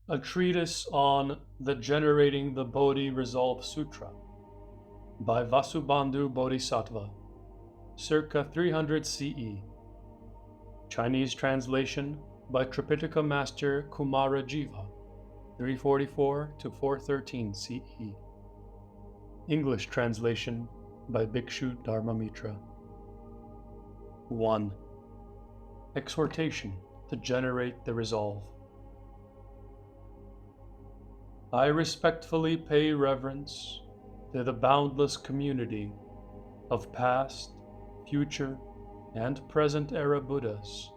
A treatise on the Generating the Bodhi Resolve Sutra by Vasubandhu Bodhisattva, circa 300 CE. Chinese translation by Tripitaka Master Kumara Jiva, 344 to 413 CE. English translation by Bhikshu Dharmamitra. 1. Exhortation to generate the resolve. I respectfully pay reverence to the boundless community of past, future, and present era Buddhas,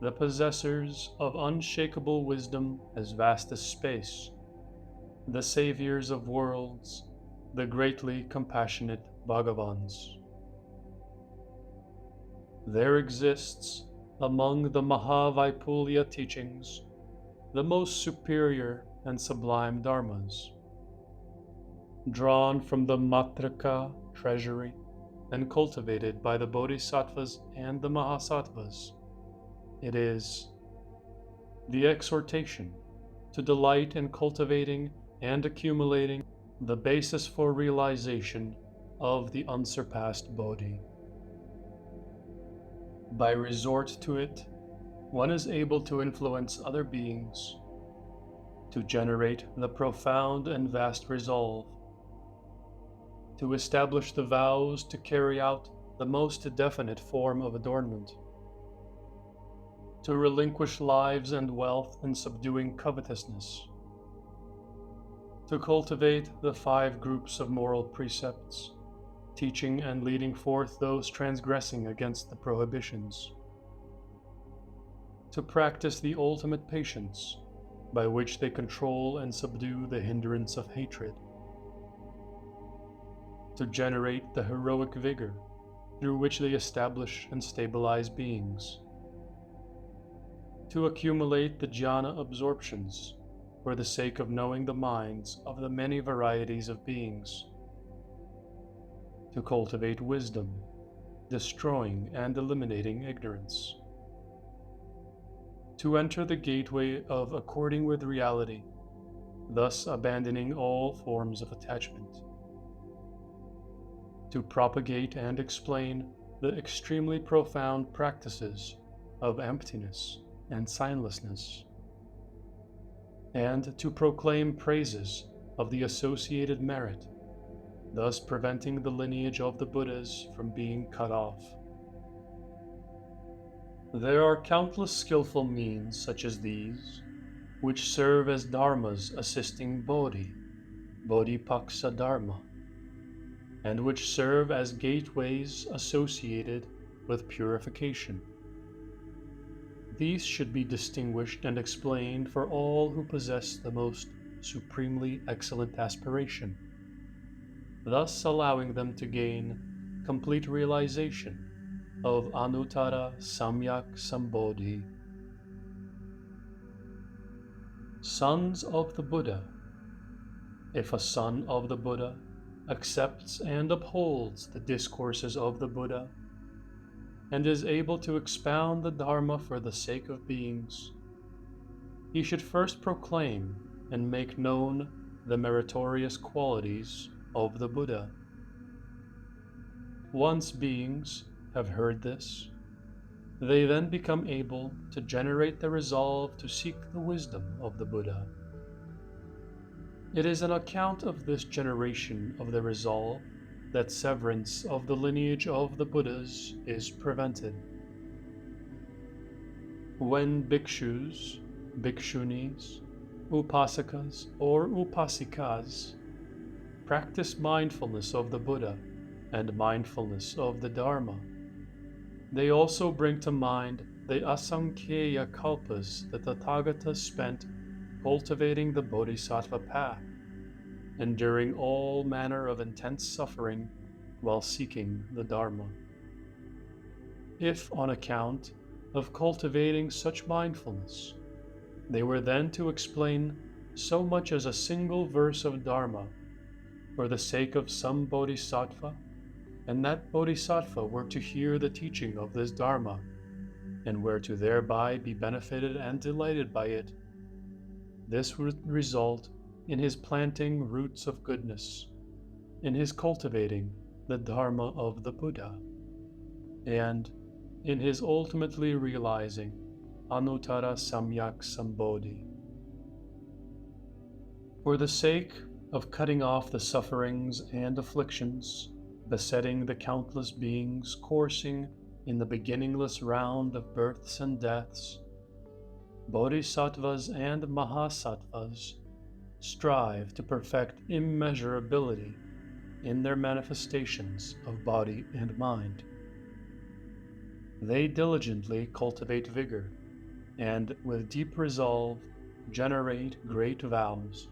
the possessors of unshakable wisdom as vast as space, the saviors of worlds, the greatly compassionate Bhagavans. There exists among the Mahavaipulya teachings the most superior and sublime dharmas, drawn from the Matraka treasury and cultivated by the Bodhisattvas and the Mahasattvas. It is the exhortation to delight in cultivating and accumulating the basis for realization of the unsurpassed Bodhi. By resort to it, one is able to influence other beings, to generate the profound and vast resolve, to establish the vows to carry out the most definite form of adornment, to relinquish lives and wealth in subduing covetousness, to cultivate the 5 groups of moral precepts, teaching and leading forth those transgressing against the prohibitions, to practice the ultimate patience by which they control and subdue the hindrance of hatred, to generate the heroic vigor through which they establish and stabilize beings, to accumulate the jhana absorptions for the sake of knowing the minds of the many varieties of beings, to cultivate wisdom, destroying and eliminating ignorance, to enter the gateway of according with reality, thus abandoning all forms of attachment, to propagate and explain the extremely profound practices of emptiness and signlessness, and to proclaim praises of the associated merit, thus preventing the lineage of the Buddhas from being cut off. There are countless skillful means such as these, which serve as dharmas assisting Bodhi, Bodhipaksa Dharma, and which serve as gateways associated with purification. These should be distinguished and explained for all who possess the most supremely excellent aspiration, thus allowing them to gain complete realization of Anuttara Samyak Sambodhi. Sons of the Buddha. If a son of the Buddha accepts and upholds the discourses of the Buddha, and is able to expound the Dharma for the sake of beings, he should first proclaim and make known the meritorious qualities of the Buddha. Once beings have heard this, they then become able to generate the resolve to seek the wisdom of the Buddha. It is on account of this generation of the resolve that severance of the lineage of the Buddhas is prevented. When bhikshus, bhikshunis, upasakas or upasikas practice mindfulness of the Buddha and mindfulness of the Dharma, they also bring to mind the asankheya kalpas that the Tathagata spent cultivating the Bodhisattva path, enduring all manner of intense suffering while seeking the Dharma. If on account of cultivating such mindfulness, they were then to explain so much as a single verse of Dharma for the sake of some Bodhisattva, and that Bodhisattva were to hear the teaching of this Dharma, and were to thereby be benefited and delighted by it, this would result in his planting roots of goodness, in his cultivating the Dharma of the Buddha, and in his ultimately realizing Anuttara Samyak Sambodhi. For the sake of cutting off the sufferings and afflictions besetting the countless beings coursing in the beginningless round of births and deaths, Bodhisattvas and Mahasattvas strive to perfect immeasurability in their manifestations of body and mind. They diligently cultivate vigor and with deep resolve generate great vows.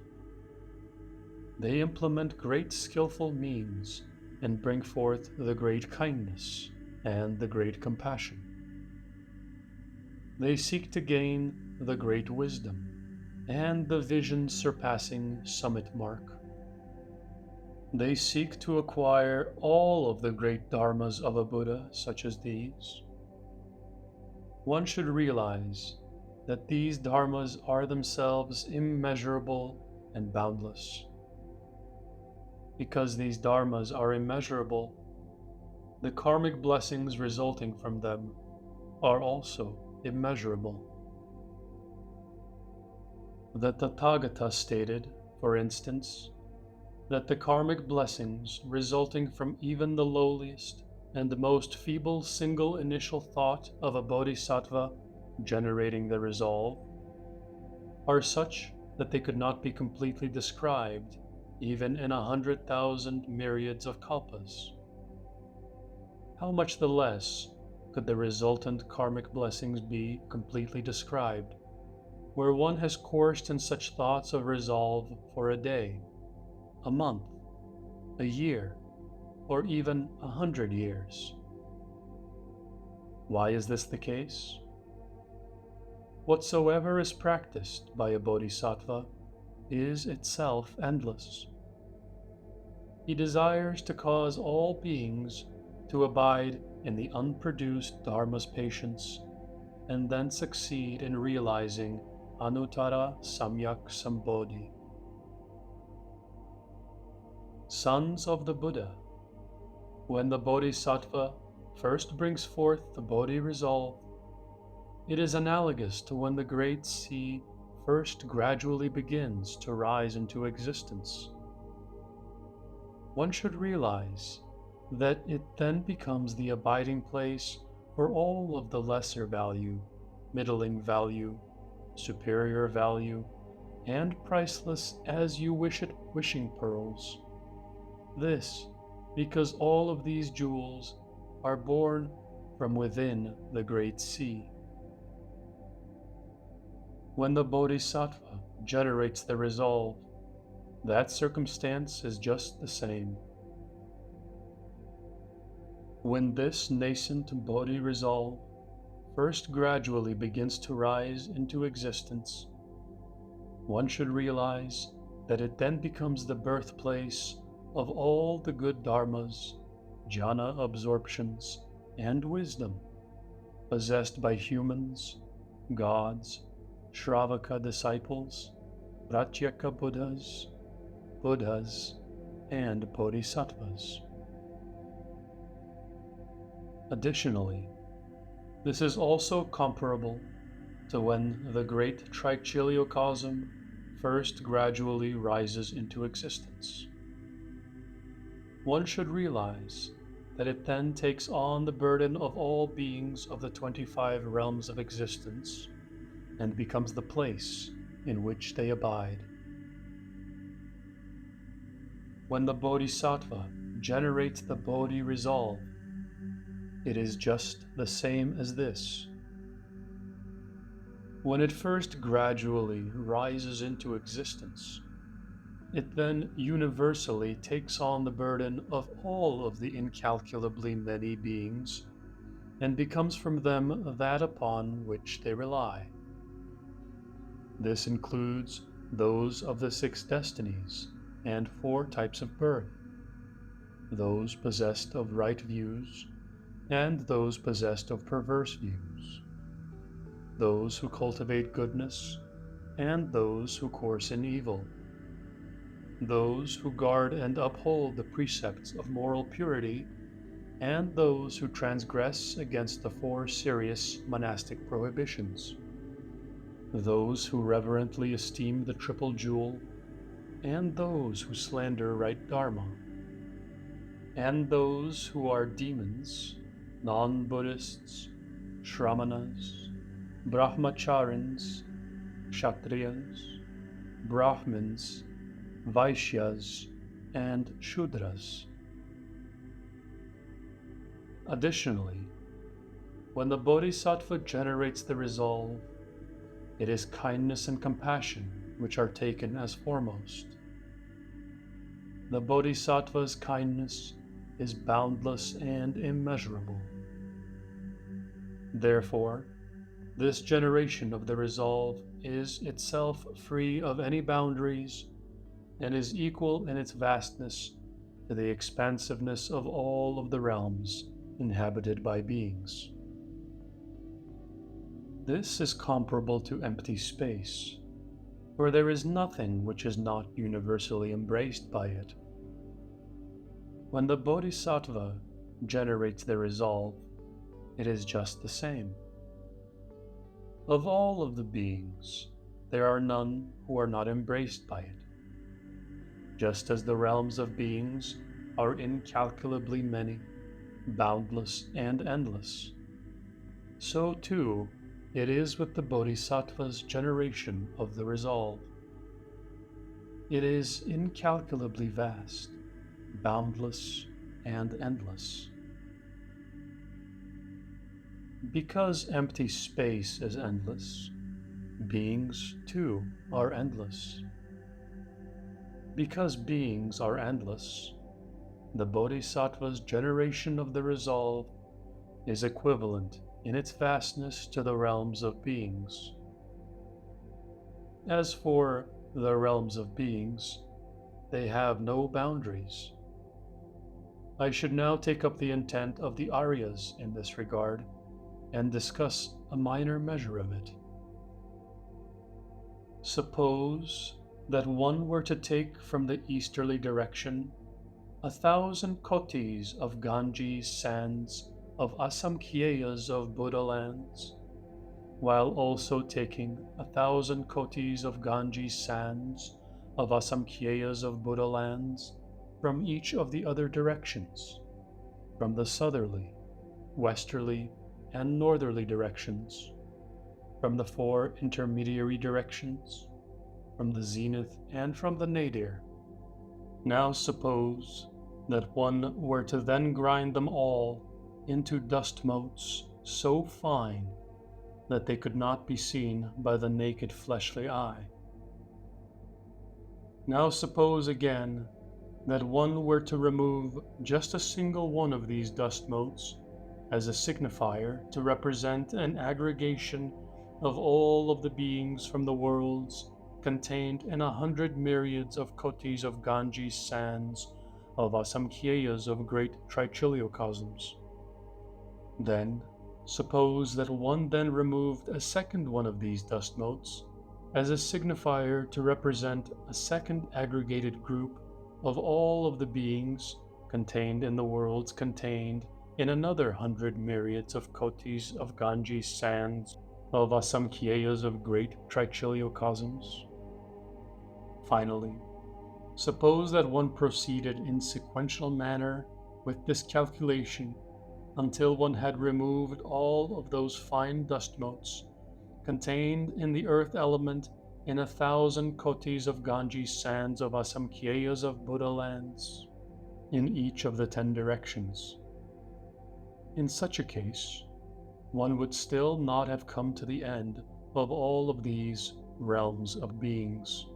They implement great skillful means and bring forth the great kindness and the great compassion. They seek to gain the great wisdom and the vision-surpassing summit mark. They seek to acquire all of the great dharmas of a Buddha such as these. One should realize that these dharmas are themselves immeasurable and boundless. Because these dharmas are immeasurable, the karmic blessings resulting from them are also immeasurable. The Tathagata stated, for instance, that the karmic blessings resulting from even the lowliest and most feeble single initial thought of a bodhisattva generating the resolve are such that they could not be completely described even in 100,000 myriads of kalpas. How much the less could the resultant karmic blessings be completely described, where one has coursed in such thoughts of resolve for a day, a month, a year, or even 100 years. Why is this the case? Whatsoever is practiced by a bodhisattva is itself endless. He desires to cause all beings to abide in the unproduced Dharma's patience and then succeed in realizing Anuttara Samyak Sambodhi. Sons of the Buddha, when the bodhisattva first brings forth the Bodhi resolve, it is analogous to when the great sea first gradually begins to rise into existence. One should realize that it then becomes the abiding place for all of the lesser value, middling value, superior value, and priceless as you wish it wishing pearls. This because all of these jewels are born from within the great sea. When the bodhisattva generates the resolve, that circumstance is just the same. When this nascent Bodhi resolve first gradually begins to rise into existence, one should realize that it then becomes the birthplace of all the good dharmas, jhana absorptions, and wisdom possessed by humans, gods, Shravaka disciples, Pratyeka Buddhas, Buddhas, and Bodhisattvas. Additionally, this is also comparable to when the great trichiliocosm first gradually rises into existence. One should realize that it then takes on the burden of all beings of the 25 realms of existence and becomes the place in which they abide. When the bodhisattva generates the Bodhi resolve, it is just the same as this. When it first gradually rises into existence, it then universally takes on the burden of all of the incalculably many beings and becomes from them that upon which they rely. This includes those of the 6 destinies and 4 types of birth, those possessed of right views and those possessed of perverse views, those who cultivate goodness and those who course in evil, those who guard and uphold the precepts of moral purity, and those who transgress against the 4 serious monastic prohibitions, those who reverently esteem the triple jewel, and those who slander right dharma, and those who are demons, non-Buddhists, Shramanas, Brahmacharins, Kshatriyas, Brahmins, Vaishyas, and Shudras. Additionally, when the Bodhisattva generates the resolve, it is kindness and compassion which are taken as foremost. The Bodhisattva's kindness is boundless and immeasurable. Therefore, this generation of the resolve is itself free of any boundaries and is equal in its vastness to the expansiveness of all of the realms inhabited by beings. This is comparable to empty space, where there is nothing which is not universally embraced by it. When the Bodhisattva generates the resolve, it is just the same. Of all of the beings, there are none who are not embraced by it. Just as the realms of beings are incalculably many, boundless and endless, so too it is with the Bodhisattva's generation of the resolve. It is incalculably vast, boundless, and endless. Because empty space is endless, beings too are endless. Because beings are endless, the Bodhisattva's generation of the resolve is equivalent in its vastness to the realms of beings. As for the realms of beings, they have no boundaries. I should now take up the intent of the Aryas in this regard and discuss a minor measure of it. Suppose that one were to take from the easterly direction 1,000 kotis of Ganges sands of Asamkhyeyas of Buddha lands, while also taking 1,000 kotis of Ganges sands of Asamkhyeyas of Buddha lands from each of the other directions, from the southerly, westerly, and northerly directions, from the 4 intermediary directions, from the zenith and from the nadir. Now suppose that one were to then grind them all into dust motes so fine that they could not be seen by the naked fleshly eye. Now suppose again that one were to remove just a single one of these dust motes as a signifier to represent an aggregation of all of the beings from the worlds contained in 100 myriads of kotis of Ganges sands of Asamkhyeyas of great trichiliocosms. Then, suppose that one then removed a second one of these dust motes as a signifier to represent a second aggregated group of all of the beings contained in the worlds contained in another 100 myriads of kotis of Ganges sands of Asamkhyeyas of great trichiliocosms. Finally, suppose that one proceeded in sequential manner with this calculation until one had removed all of those fine dust motes contained in the earth element in 1,000 kotis of Ganges sands of Asamkhyeyas of Buddha lands, in each of the 10 directions. In such a case, one would still not have come to the end of all of these realms of beings.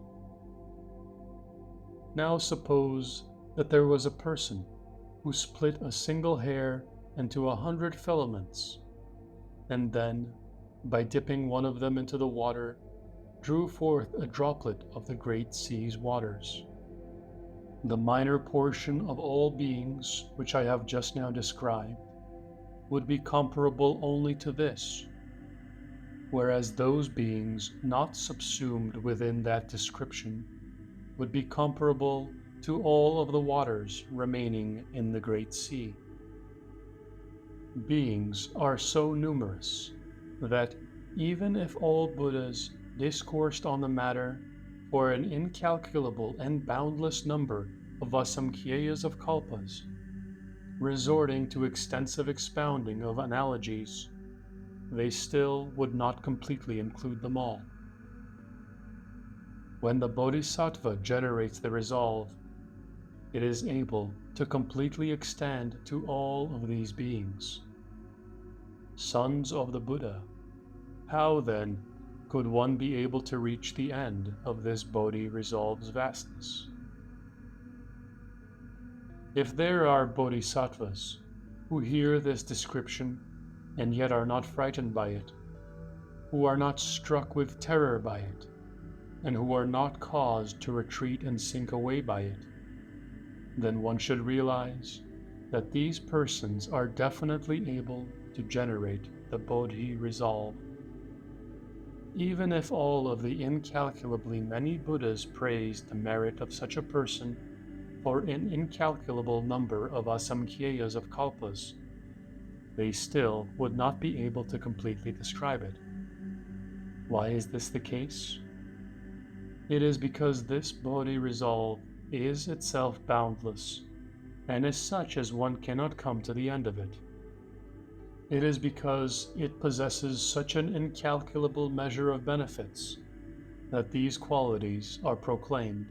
Now suppose that there was a person who split a single hair into 100 filaments, and then, by dipping one of them into the water, drew forth a droplet of the great sea's waters. The minor portion of all beings which I have just now described would be comparable only to this. whereas those beings not subsumed within that description would be comparable to all of the waters remaining in the Great Sea. Beings are so numerous that even if all Buddhas discoursed on the matter for an incalculable and boundless number of asamkhyayas of kalpas, resorting to extensive expounding of analogies, they still would not completely include them all. When the Bodhisattva generates the resolve, it is able to completely extend to all of these beings. Sons of the Buddha, how then could one be able to reach the end of this Bodhi resolve's vastness? If there are Bodhisattvas who hear this description and yet are not frightened by it, who are not struck with terror by it, and who are not caused to retreat and sink away by it, then one should realize that these persons are definitely able to generate the Bodhi resolve. Even if all of the incalculably many Buddhas praised the merit of such a person for an incalculable number of asamkhyayas of kalpas, they still would not be able to completely describe it. Why is this the case? It is because this Bodhi resolve is itself boundless, and is such as one cannot come to the end of it. It is because it possesses such an incalculable measure of benefits that these qualities are proclaimed.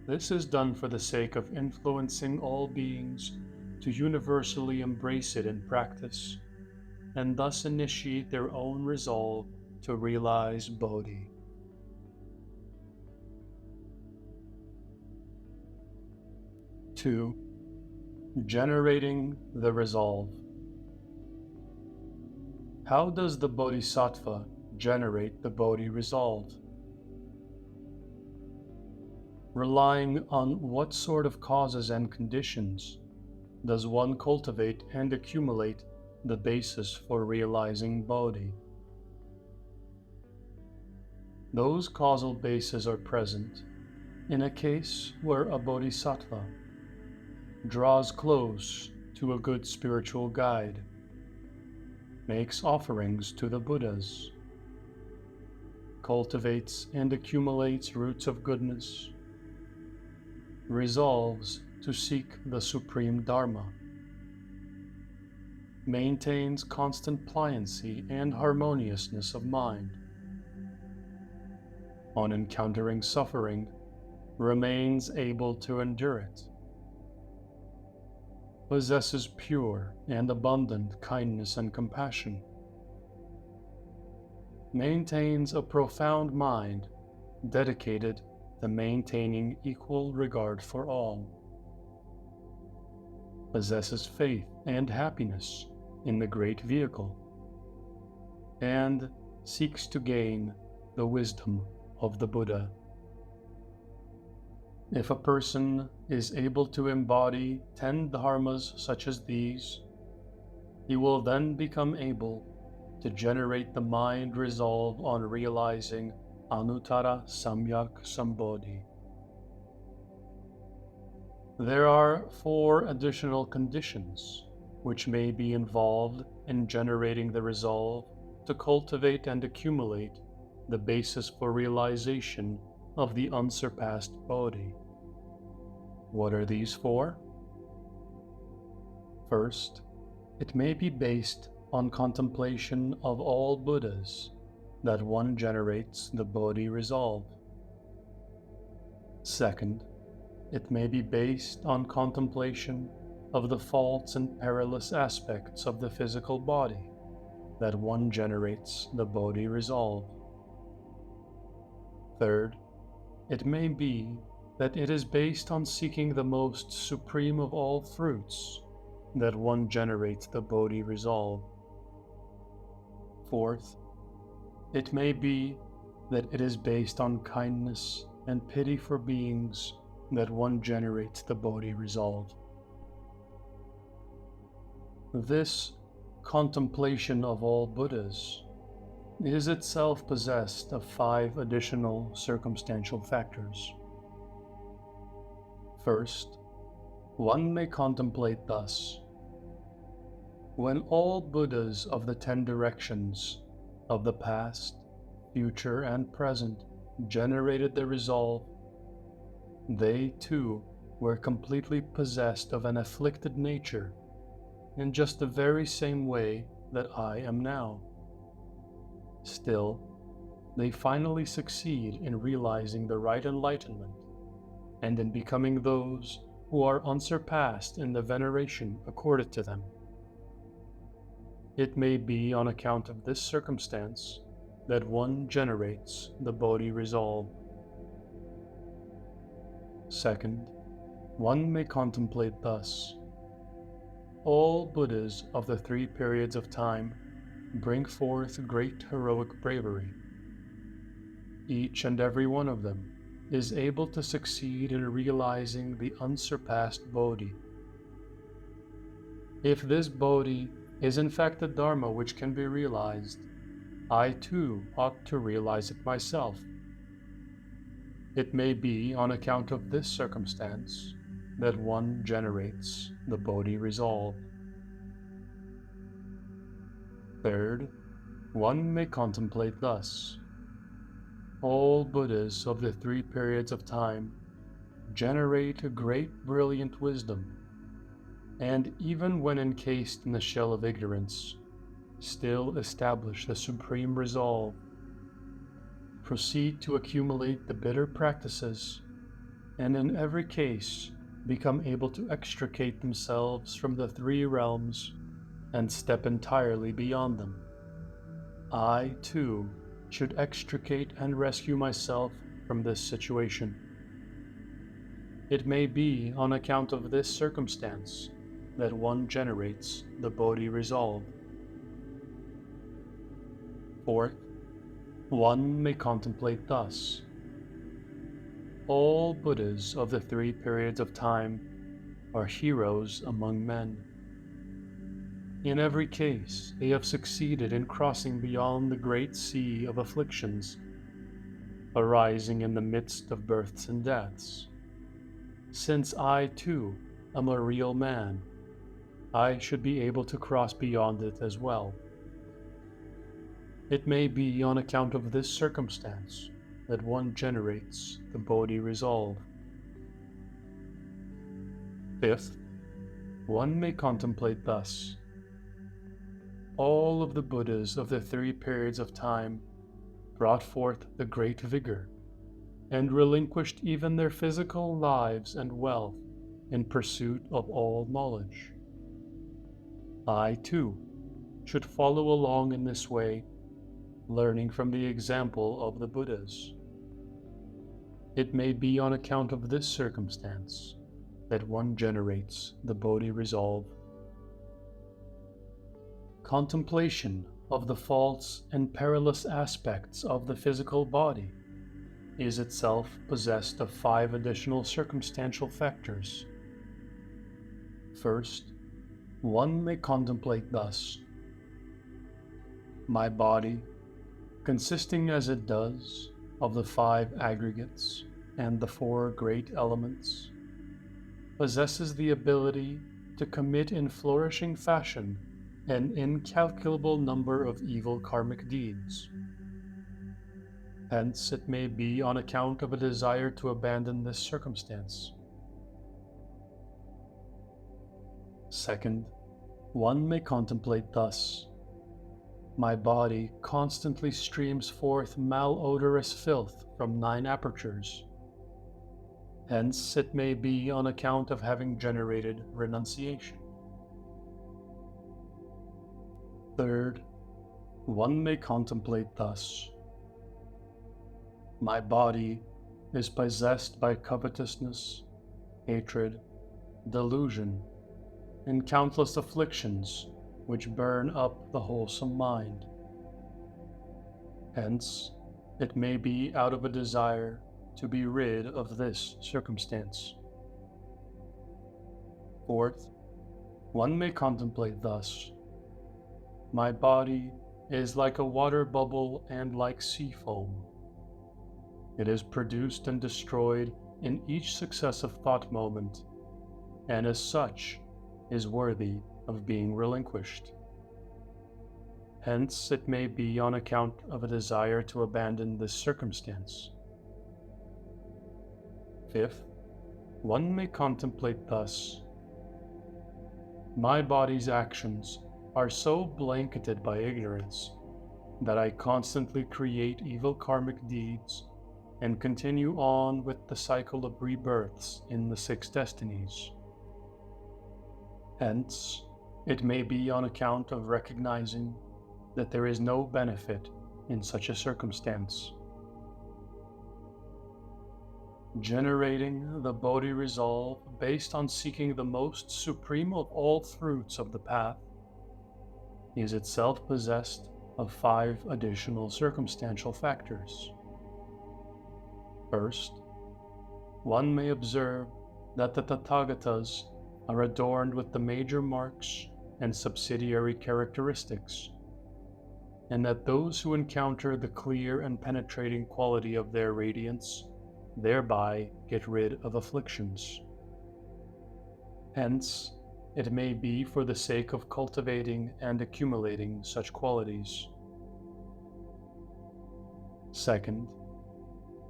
This is done for the sake of influencing all beings to universally embrace it in practice, and thus initiate their own resolve to realize Bodhi. 2. Generating the resolve. How does the Bodhisattva generate the Bodhi resolve? Relying on what sort of causes and conditions does one cultivate and accumulate the basis for realizing Bodhi? Those causal bases are present in a case where a Bodhisattva draws close to a good spiritual guide, makes offerings to the Buddhas, cultivates and accumulates roots of goodness, resolves to seek the supreme Dharma, maintains constant pliancy and harmoniousness of mind, on encountering suffering, remains able to endure it, possesses pure and abundant kindness and compassion, maintains a profound mind dedicated to maintaining equal regard for all, possesses faith and happiness in the great vehicle, and seeks to gain the wisdom of the Buddha. If a person is able to embody 10 dharmas such as these, he will then become able to generate the mind resolve on realizing Anuttara Samyak Sambodhi. There are 4 additional conditions which may be involved in generating the resolve to cultivate and accumulate the basis for realization of the unsurpassed Bodhi. What are these 4? First, it may be based on contemplation of all Buddhas that one generates the Bodhi resolve. Second, it may be based on contemplation of the false and perilous aspects of the physical body that one generates the Bodhi resolve. Third, it may be that it is based on seeking the most supreme of all fruits that one generates the Bodhi resolve. Fourth, it may be that it is based on kindness and pity for beings that one generates the Bodhi resolve. This contemplation of all Buddhas is itself possessed of 5 additional circumstantial factors. First, one may contemplate thus: when all Buddhas of the 10 directions of the past, future, and present generated the resolve, they too were completely possessed of an afflicted nature in just the very same way that I am now. Still, they finally succeed in realizing the right enlightenment and in becoming those who are unsurpassed in the veneration accorded to them. It may be on account of this circumstance that one generates the Bodhi resolve. Second, one may contemplate thus: all Buddhas of the 3 periods of time bring forth great heroic bravery. Each and every one of them is able to succeed in realizing the unsurpassed Bodhi. If this Bodhi is in fact the Dharma which can be realized, I too ought to realize it myself. It may be on account of this circumstance that one generates the Bodhi resolve. Third, one may contemplate thus: all Buddhas of the 3 periods of time generate a great brilliant wisdom, and even when encased in the shell of ignorance, still establish the supreme resolve, proceed to accumulate the bitter practices, and in every case become able to extricate themselves from the 3 realms and step entirely beyond them. I, too, should extricate and rescue myself from this situation. It may be on account of this circumstance that one generates the Bodhi resolve. Fourth, one may contemplate thus: all Buddhas of the 3 periods of time are heroes among men. In every case, they have succeeded in crossing beyond the great sea of afflictions, arising in the midst of births and deaths. Since I, too, am a real man, I should be able to cross beyond it as well. It may be on account of this circumstance that one generates the Bodhi resolve. Fifth, one may contemplate thus: all of the Buddhas of the 3 periods of time brought forth the great vigor, and relinquished even their physical lives and wealth in pursuit of all knowledge. I, too, should follow along in this way, learning from the example of the Buddhas. It may be on account of this circumstance that one generates the Bodhi resolve. Contemplation of the false and perilous aspects of the physical body is itself possessed of 5 additional circumstantial factors. First, one may contemplate thus: my body, consisting as it does of the 5 aggregates and the 4 great elements, possesses the ability to commit in flourishing fashion an incalculable number of evil karmic deeds. Hence, it may be on account of a desire to abandon this circumstance. Second, one may contemplate thus: my body constantly streams forth malodorous filth from 9 apertures. Hence, it may be on account of having generated renunciation. Third, one may contemplate thus: my body is possessed by covetousness, hatred, delusion, and countless afflictions which burn up the wholesome mind. Hence, it may be out of a desire to be rid of this circumstance. Fourth, one may contemplate thus: my body is like a water bubble and like sea foam. It is produced and destroyed in each successive thought moment, and as such is worthy of being relinquished. Hence, it may be on account of a desire to abandon this circumstance. Fifth, one may contemplate thus: my body's actions are so blanketed by ignorance that I constantly create evil karmic deeds and continue on with the cycle of rebirths in the 6 destinies. Hence, it may be on account of recognizing that there is no benefit in such a circumstance. Generating the Bodhi resolve based on seeking the most supreme of all fruits of the path is itself possessed of 5 additional circumstantial factors. First, one may observe that the Tathagatas are adorned with the major marks and subsidiary characteristics, and that those who encounter the clear and penetrating quality of their radiance thereby get rid of afflictions. Hence, it may be for the sake of cultivating and accumulating such qualities. Second,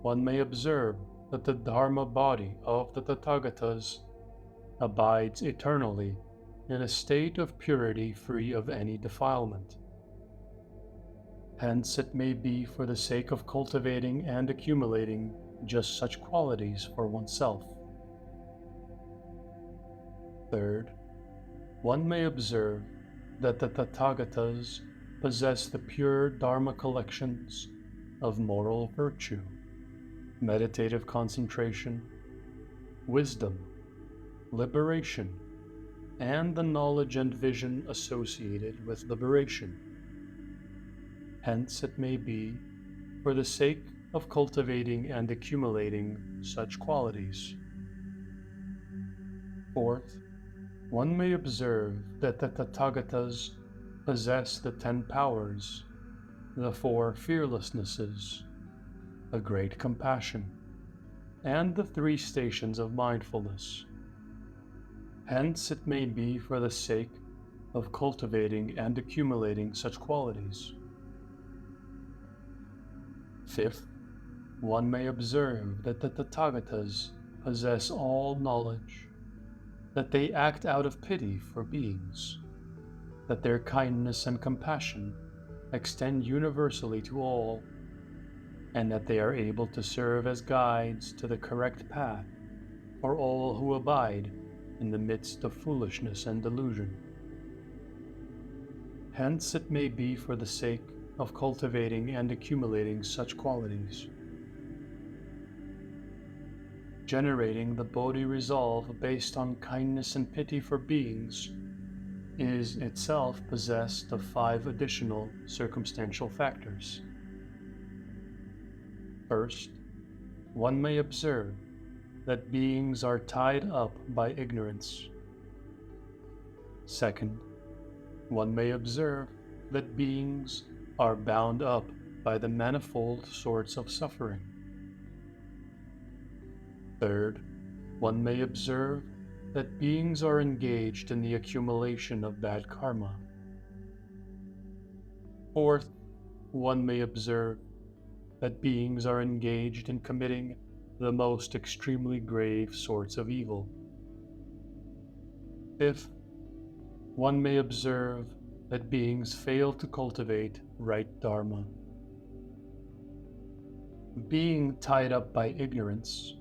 one may observe that the Dharma body of the Tathagatas abides eternally in a state of purity free of any defilement. Hence, it may be for the sake of cultivating and accumulating just such qualities for oneself. Third, one may observe that the Tathagatas possess the pure Dharma collections of moral virtue, meditative concentration, wisdom, liberation, and the knowledge and vision associated with liberation. Hence, it may be for the sake of cultivating and accumulating such qualities. Fourth, one may observe that the Tathagatas possess the 10 powers, the 4 fearlessnesses, a great compassion, and the 3 stations of mindfulness. Hence, it may be for the sake of cultivating and accumulating such qualities. Fifth, one may observe that the Tathagatas possess all knowledge, that they act out of pity for beings, that their kindness and compassion extend universally to all, and that they are able to serve as guides to the correct path for all who abide in the midst of foolishness and delusion. Hence, it may be for the sake of cultivating and accumulating such qualities. Generating the Bodhi resolve based on kindness and pity for beings is itself possessed of 5 additional circumstantial factors. First, one may observe that beings are tied up by ignorance. Second, one may observe that beings are bound up by the manifold sorts of suffering. Third, one may observe that beings are engaged in the accumulation of bad karma. Fourth, one may observe that beings are engaged in committing the most extremely grave sorts of evil. Fifth, one may observe that beings fail to cultivate right dharma. Being tied up by ignorance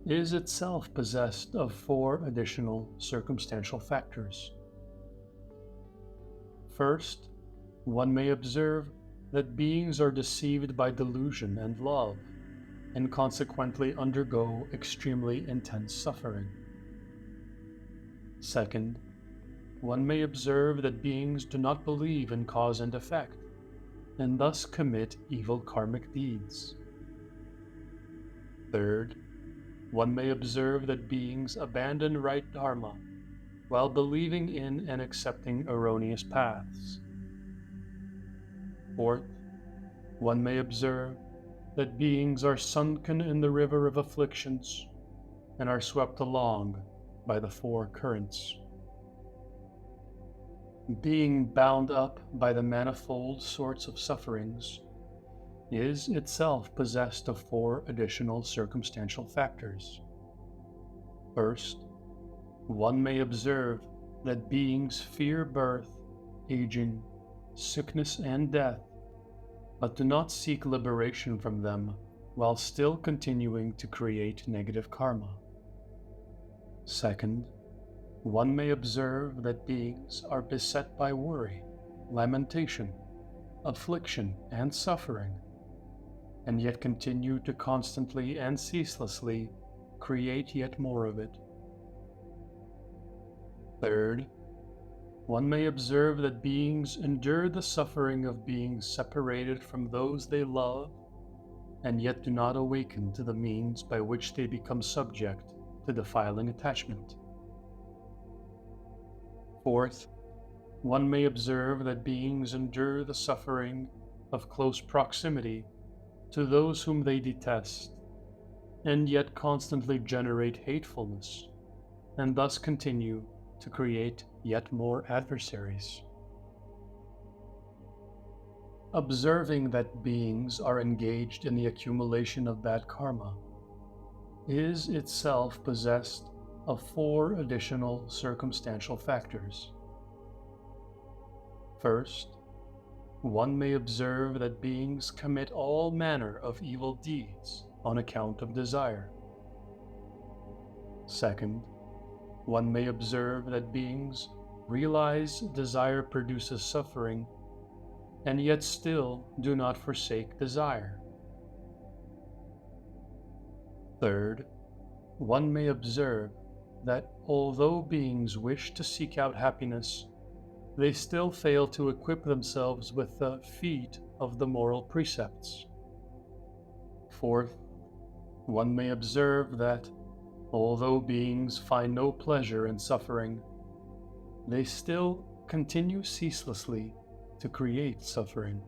is itself possessed of 4 additional circumstantial factors. First, one may observe that beings are deceived by delusion and love, and consequently undergo extremely intense suffering. Second, one may observe that beings do not believe in cause and effect, and thus commit evil karmic deeds. Third, one may observe that beings abandon right dharma while believing in and accepting erroneous paths. Fourth, one may observe that beings are sunken in the river of afflictions and are swept along by the four currents. Being bound up by the manifold sorts of sufferings is itself possessed of four additional circumstantial factors. First, one may observe that beings fear birth, aging, sickness, and death, but do not seek liberation from them while still continuing to create negative karma. Second, one may observe that beings are beset by worry, lamentation, affliction, and suffering, and yet continue to constantly and ceaselessly create yet more of it. Third, one may observe that beings endure the suffering of being separated from those they love, and yet do not awaken to the means by which they become subject to defiling attachment. Fourth, one may observe that beings endure the suffering of close proximity to those whom they detest, and yet constantly generate hatefulness, and thus continue to create yet more adversaries. Observing that beings are engaged in the accumulation of bad karma is itself possessed of four additional circumstantial factors. First, one may observe that beings commit all manner of evil deeds on account of desire. Second, one may observe that beings realize desire produces suffering, and yet still do not forsake desire. Third, one may observe that although beings wish to seek out happiness, they still fail to equip themselves with the feet of the moral precepts. Fourth, one may observe that although beings find no pleasure in suffering, they still continue ceaselessly to create suffering.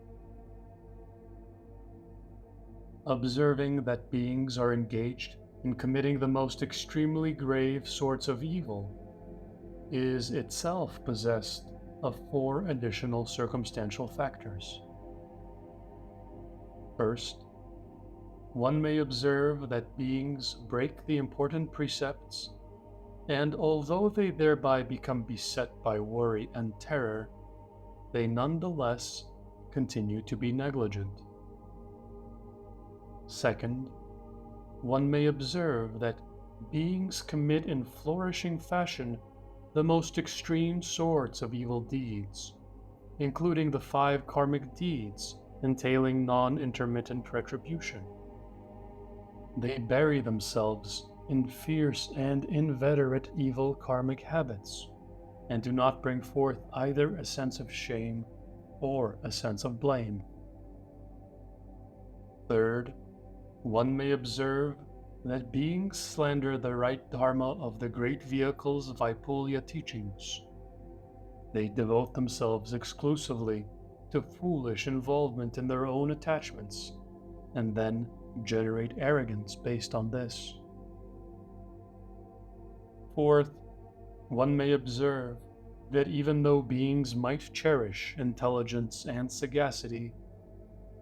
Observing that beings are engaged in committing the most extremely grave sorts of evil is itself possessed of four additional circumstantial factors. First, one may observe that beings break the important precepts, and although they thereby become beset by worry and terror, they nonetheless continue to be negligent. Second, one may observe that beings commit in flourishing fashion the most extreme sorts of evil deeds, including the 5 karmic deeds entailing non-intermittent retribution. They bury themselves in fierce and inveterate evil karmic habits, and do not bring forth either a sense of shame or a sense of blame. Third, one may observe that beings slander the right dharma of the great vehicles of Vaipulya teachings. They devote themselves exclusively to foolish involvement in their own attachments, and then generate arrogance based on this. Fourth, one may observe that even though beings might cherish intelligence and sagacity,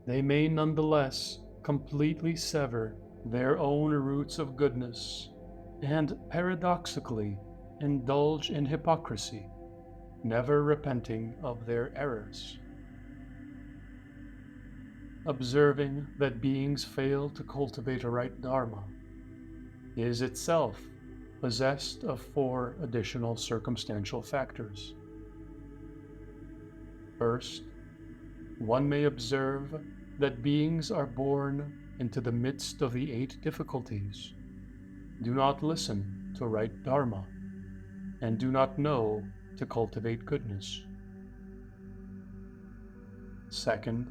they may nonetheless completely sever their own roots of goodness and paradoxically indulge in hypocrisy, never repenting of their errors. Observing that beings fail to cultivate a right dharma is itself possessed of 4 additional circumstantial factors. First, one may observe that beings are born into the midst of the 8 difficulties, do not listen to right dharma, and do not know to cultivate goodness. Second,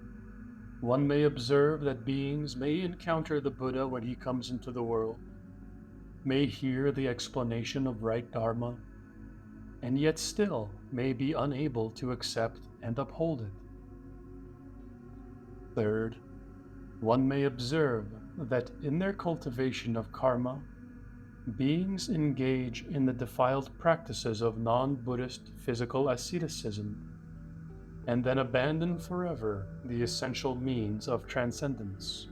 one may observe that beings may encounter the Buddha when he comes into the world, may hear the explanation of right dharma, and yet still may be unable to accept and uphold it. Third, one may observe that in their cultivation of karma, beings engage in the defiled practices of non-Buddhist physical asceticism, and then abandon forever the essential means of transcendence.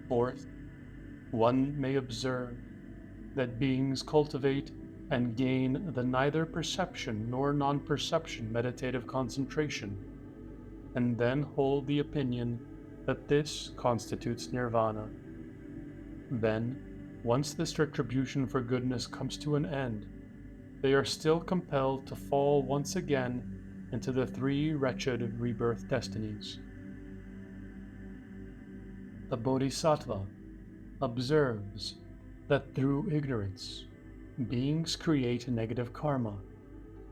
Fourth, one may observe that beings cultivate and gain the neither perception nor non-perception meditative concentration, and then hold the opinion that this constitutes nirvana. Then, once this retribution for goodness comes to an end, they are still compelled to fall once again into the three wretched rebirth destinies. The Bodhisattva observes that through ignorance, beings create negative karma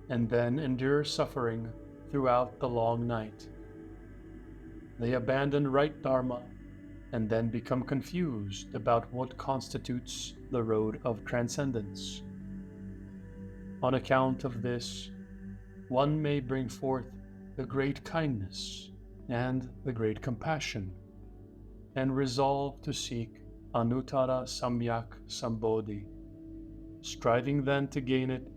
and then endure suffering throughout the long night. They abandon right dharma and then become confused about what constitutes the road of transcendence. On account of this, one may bring forth the great kindness and the great compassion, and resolve to seek anuttara samyak sambodhi, striving then to gain it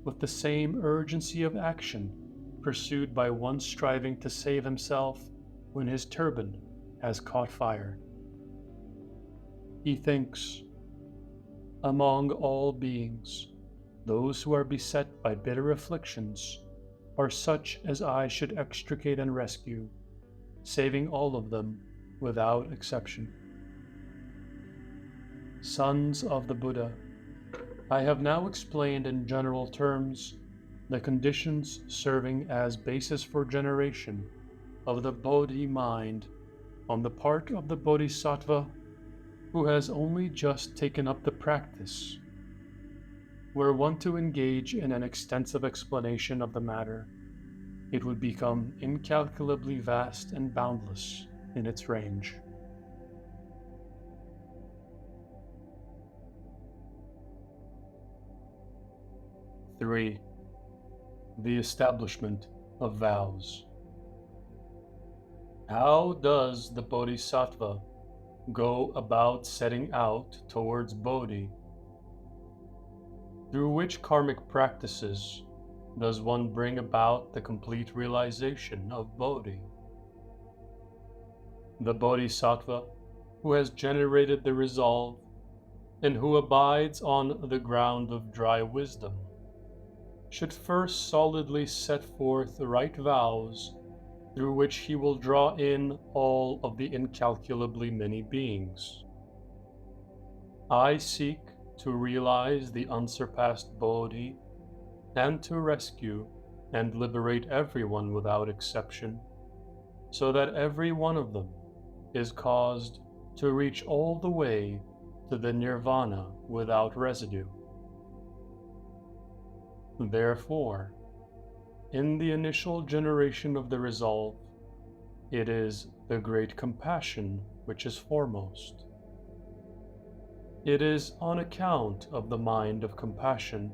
with the same urgency of action pursued by one striving to save himself when his turban has caught fire. He thinks, among all beings, those who are beset by bitter afflictions are such as I should extricate and rescue, saving all of them without exception. Sons of the Buddha, I have now explained in general terms the conditions serving as basis for generation of the Bodhi mind on the part of the Bodhisattva who has only just taken up the practice. Were one to engage in an extensive explanation of the matter, it would become incalculably vast and boundless in its range. Three, the establishment of vows. How does the Bodhisattva go about setting out towards Bodhi? Through which karmic practices does one bring about the complete realization of Bodhi? The Bodhisattva, who has generated the resolve and who abides on the ground of dry wisdom, should first solidly set forth the right vows through which he will draw in all of the incalculably many beings. I seek to realize the unsurpassed Bodhi and to rescue and liberate everyone without exception, so that every one of them is caused to reach all the way to the nirvana without residue. Therefore, in the initial generation of the resolve, it is the great compassion which is foremost. It is on account of the mind of compassion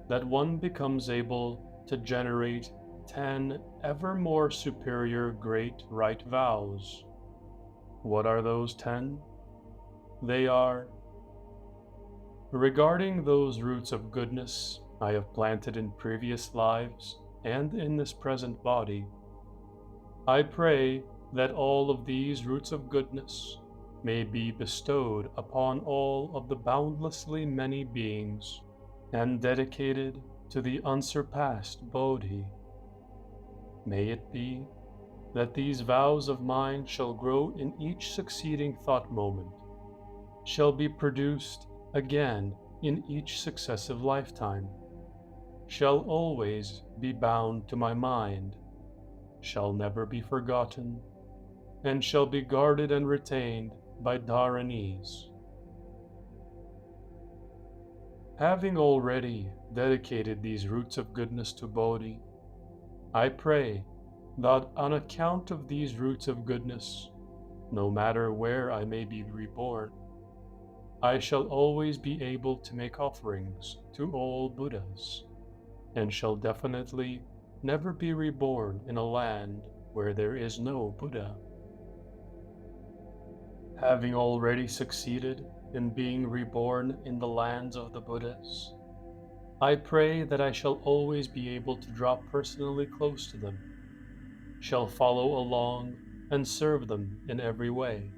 that one becomes able to generate 10 ever more superior great right vows. What are those 10? They are: regarding those roots of goodness I have planted in previous lives and in this present body, I pray that all of these roots of goodness may be bestowed upon all of the boundlessly many beings and dedicated to the unsurpassed Bodhi. May it be that these vows of mine shall grow in each succeeding thought moment, shall be produced again in each successive lifetime, shall always be bound to my mind, shall never be forgotten, and shall be guarded and retained by Dharanis. Having already dedicated these roots of goodness to Bodhi, I pray that on account of these roots of goodness, no matter where I may be reborn, I shall always be able to make offerings to all Buddhas, and shall definitely never be reborn in a land where there is no Buddha. Having already succeeded in being reborn in the lands of the Buddhas, I pray that I shall always be able to draw personally close to them, shall follow along and serve them in every way,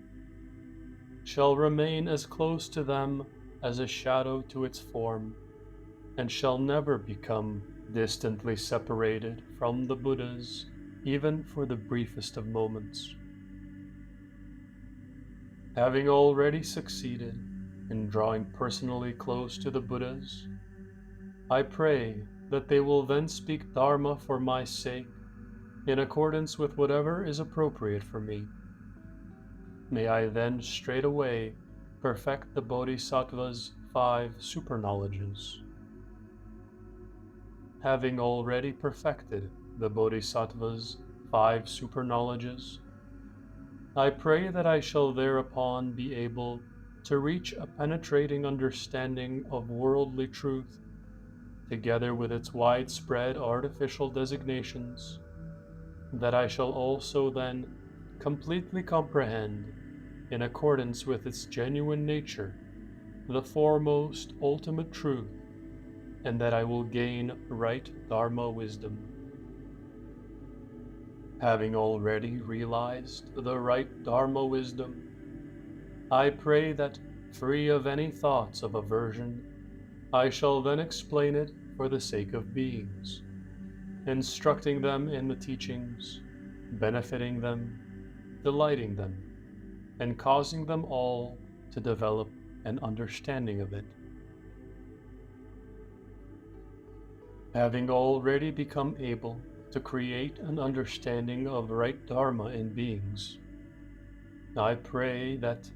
shall remain as close to them as a shadow to its form, and shall never become distantly separated from the Buddhas, even for the briefest of moments. Having already succeeded in drawing personally close to the Buddhas, I pray that they will then speak Dharma for my sake in accordance with whatever is appropriate for me. May I then straightway perfect the Bodhisattva's 5 superknowledges. Having already perfected the Bodhisattva's 5 superknowledges, I pray that I shall thereupon be able to reach a penetrating understanding of worldly truth, together with its widespread artificial designations, that I shall also then completely comprehend, in accordance with its genuine nature, the foremost ultimate truth, and that I will gain right Dharma wisdom. Having already realized the right Dharma wisdom, I pray that, free of any thoughts of aversion, I shall then explain it for the sake of beings, instructing them in the teachings, benefiting them, delighting them, and causing them all to develop an understanding of it. Having already become able to create an understanding of right Dharma in beings, I pray that,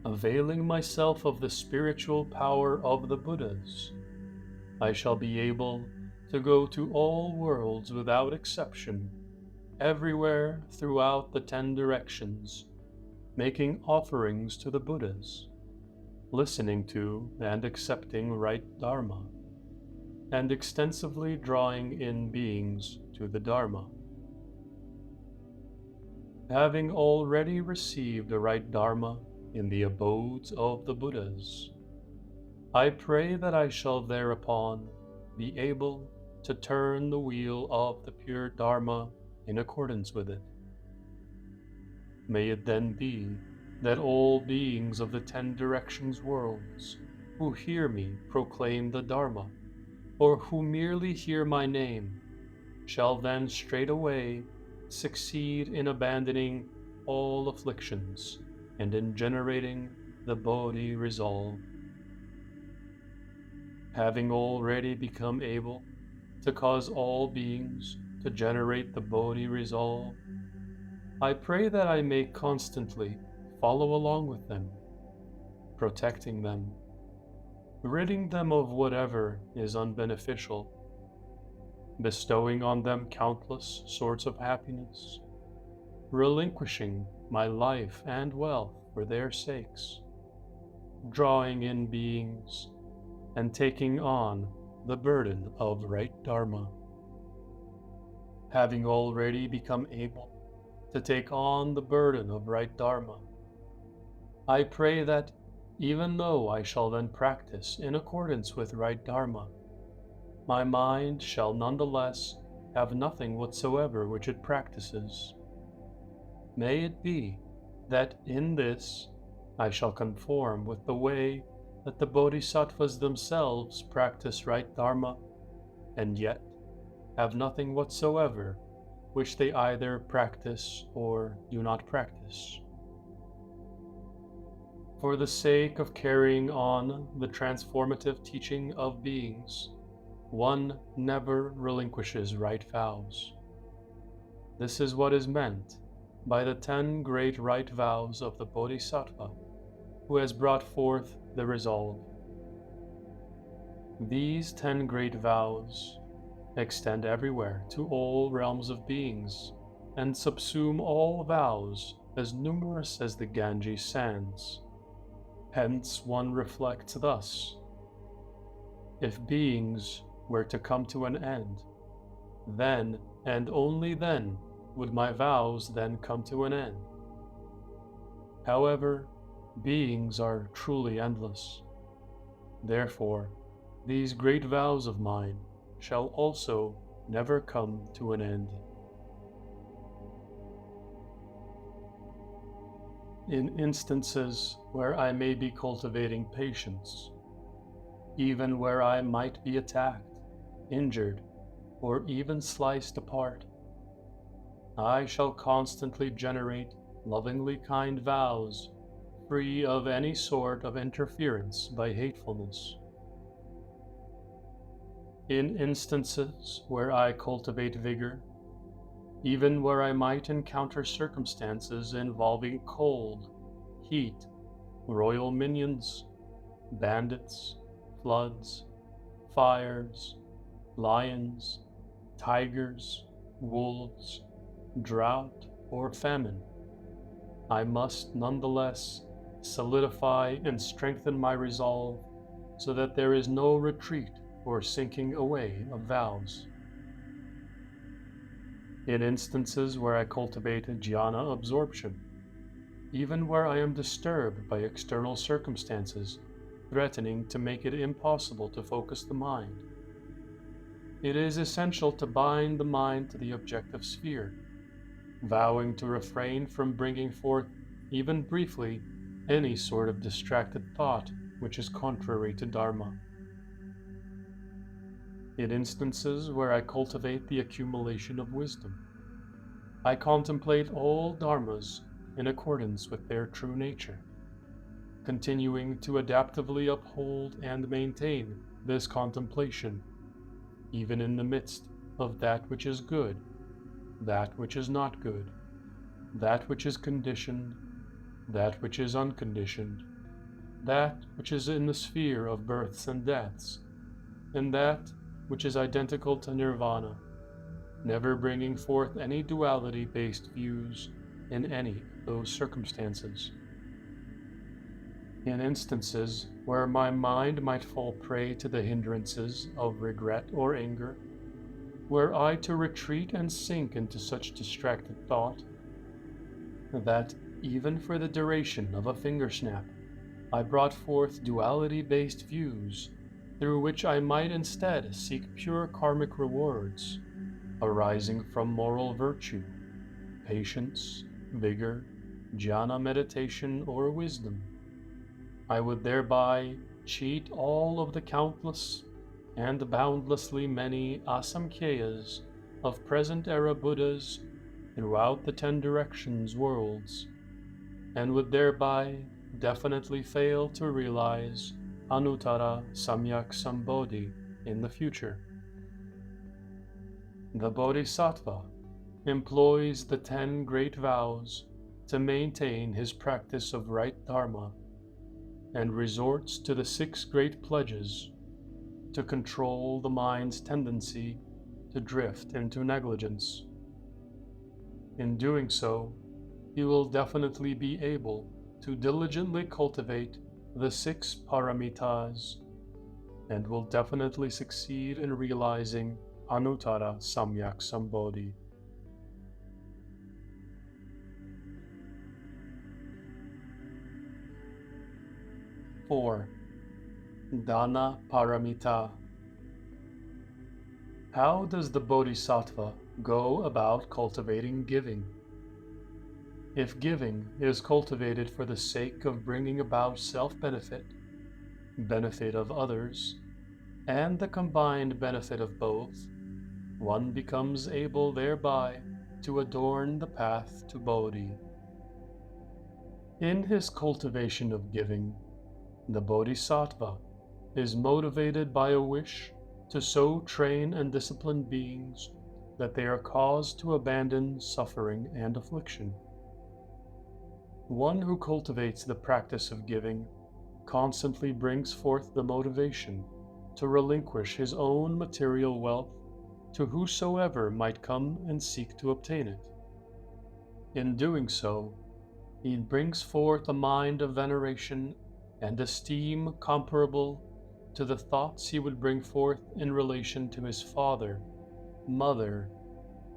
availing myself of the spiritual power of the Buddhas, I shall be able to go to all worlds without exception, everywhere throughout the 10 directions, making offerings to the Buddhas, listening to and accepting right Dharma, and extensively drawing in beings to the Dharma. Having already received the right Dharma in the abodes of the Buddhas, I pray that I shall thereupon be able to turn the wheel of the pure Dharma in accordance with it. May it then be that all beings of the 10 directions worlds who hear me proclaim the Dharma, or who merely hear my name, shall then straightway succeed in abandoning all afflictions and in generating the Bodhi resolve. Having already become able to cause all beings to generate the Bodhi resolve, I pray that I may constantly follow along with them, protecting them, ridding them of whatever is unbeneficial, bestowing on them countless sorts of happiness, relinquishing my life and wealth for their sakes, drawing in beings, and taking on the burden of right Dharma. Having already become able to take on the burden of right Dharma, I pray that, even though I shall then practice in accordance with right Dharma, my mind shall nonetheless have nothing whatsoever which it practices. May it be that in this I shall conform with the way that the Bodhisattvas themselves practice right Dharma, and yet have nothing whatsoever which they either practice or do not practice. For the sake of carrying on the transformative teaching of beings, one never relinquishes right vows. This is what is meant by the 10 great right vows of the Bodhisattva who has brought forth the resolve. These 10 great vows extend everywhere to all realms of beings and subsume all vows as numerous as the Ganges sands. Hence one reflects thus: if beings were to come to an end, then and only then would my vows then come to an end. However, beings are truly endless. Therefore, these great vows of mine shall also never come to an end. In instances where I may be cultivating patience, even where I might be attacked, injured, or even sliced apart, I shall constantly generate lovingly kind vows, free of any sort of interference by hatefulness. In instances where I cultivate vigor, even where I might encounter circumstances involving cold, heat, royal minions, bandits, floods, fires, lions, tigers, wolves, drought, or famine, I must nonetheless solidify and strengthen my resolve so that there is no retreat or sinking away of vows. In instances where I cultivate jhana absorption, even where I am disturbed by external circumstances threatening to make it impossible to focus the mind, it is essential to bind the mind to the objective sphere, vowing to refrain from bringing forth, even briefly, any sort of distracted thought which is contrary to Dharma. In instances where I cultivate the accumulation of wisdom, I contemplate all dharmas in accordance with their true nature, continuing to adaptively uphold and maintain this contemplation, even in the midst of that which is good, that which is not good, that which is conditioned, that which is unconditioned, that which is in the sphere of births and deaths, and that which is identical to nirvana, never bringing forth any duality-based views in any of those circumstances. In instances where my mind might fall prey to the hindrances of regret or anger, were I to retreat and sink into such distracted thought, that even for the duration of a finger snap, I brought forth duality-based views through which I might instead seek pure karmic rewards, arising from moral virtue, patience, vigor, jhana meditation, or wisdom, I would thereby cheat all of the countless and boundlessly many asamkheyas of present-era Buddhas throughout the 10 directions worlds, and would thereby definitely fail to realize Anuttara Samyak Sambodhi in the future. The Bodhisattva employs the 10 great vows to maintain his practice of right dharma, and resorts to the 6 great pledges to control the mind's tendency to drift into negligence. In doing so, he will definitely be able to diligently cultivate the 6 pāramitās, and will definitely succeed in realizing Anuttara Samyak Sambodhi. Dāna Pāramitā. How does the Bodhisattva go about cultivating giving? If giving is cultivated for the sake of bringing about self-benefit, benefit of others, and the combined benefit of both, one becomes able thereby to adorn the path to Bodhi. In his cultivation of giving, the Bodhisattva is motivated by a wish to so train and discipline beings that they are caused to abandon suffering and affliction. One who cultivates the practice of giving constantly brings forth the motivation to relinquish his own material wealth to whosoever might come and seek to obtain it. In doing so, he brings forth a mind of veneration and esteem comparable to the thoughts he would bring forth in relation to his father, mother,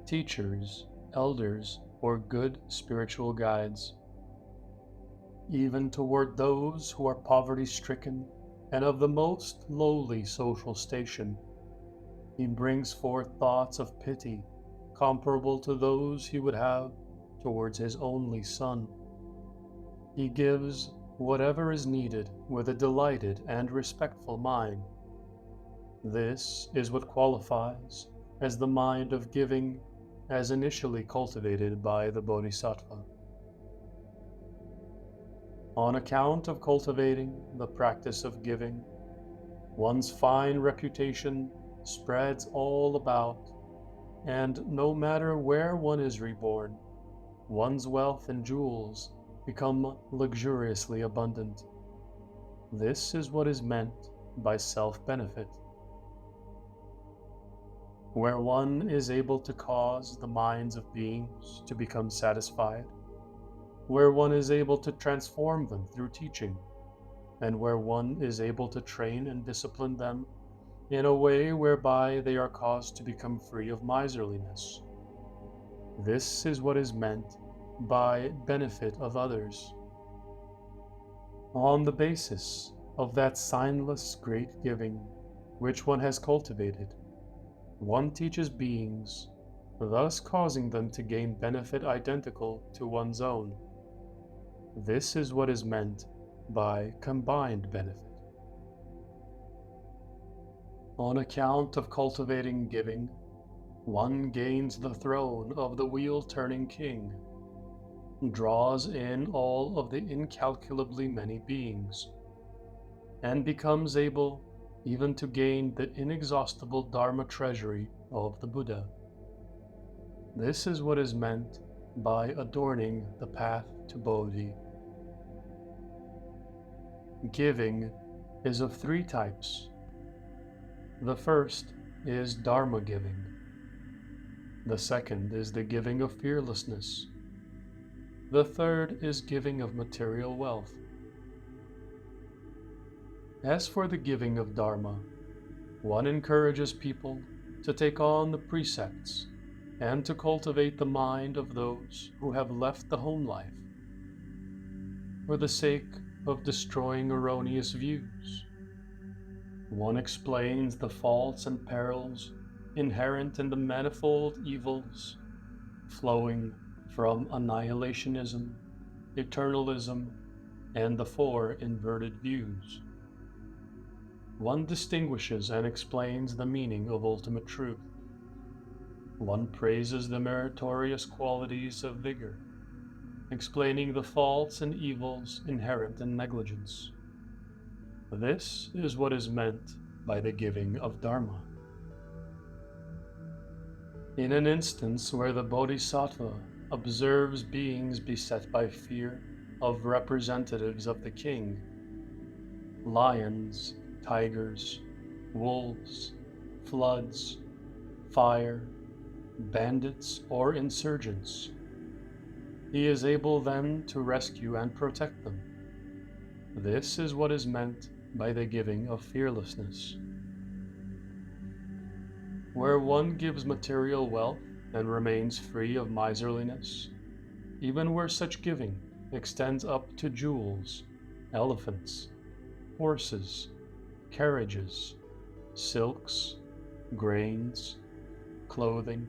teachers, elders, or good spiritual guides. Even toward those who are poverty-stricken and of the most lowly social station, he brings forth thoughts of pity comparable to those he would have towards his only son. He gives whatever is needed with a delighted and respectful mind. This is what qualifies as the mind of giving as initially cultivated by the Bodhisattva. On account of cultivating the practice of giving, one's fine reputation spreads all about, and no matter where one is reborn, one's wealth and jewels become luxuriously abundant. This is what is meant by self-benefit. Where one is able to cause the minds of beings to become satisfied, where one is able to transform them through teaching, and where one is able to train and discipline them in a way whereby they are caused to become free of miserliness. This is what is meant by benefit of others. On the basis of that signless great giving which one has cultivated, one teaches beings, thus causing them to gain benefit identical to one's own. This is what is meant by combined benefit. On account of cultivating giving, one gains the throne of the wheel-turning king, draws in all of the incalculably many beings, and becomes able even to gain the inexhaustible Dharma treasury of the Buddha. This is what is meant by adorning the path to Bodhi. Giving is of three types. The first is Dharma giving. The second is the giving of fearlessness. The third is giving of material wealth. As for the giving of Dharma, one encourages people to take on the precepts and to cultivate the mind of those who have left the home life for the sake of destroying erroneous views. One explains the faults and perils inherent in the manifold evils flowing from annihilationism, eternalism, and the four inverted views. One distinguishes and explains the meaning of ultimate truth. One praises the meritorious qualities of vigor, explaining the faults and evils inherent in negligence. This is what is meant by the giving of Dharma. In an instance where the Bodhisattva observes beings beset by fear of representatives of the king, lions, tigers, wolves, floods, fire, bandits, or insurgents, he is able then to rescue and protect them. This is what is meant by the giving of fearlessness. Where one gives material wealth and remains free of miserliness, even where such giving extends up to jewels, elephants, horses, carriages, silks, grains, clothing,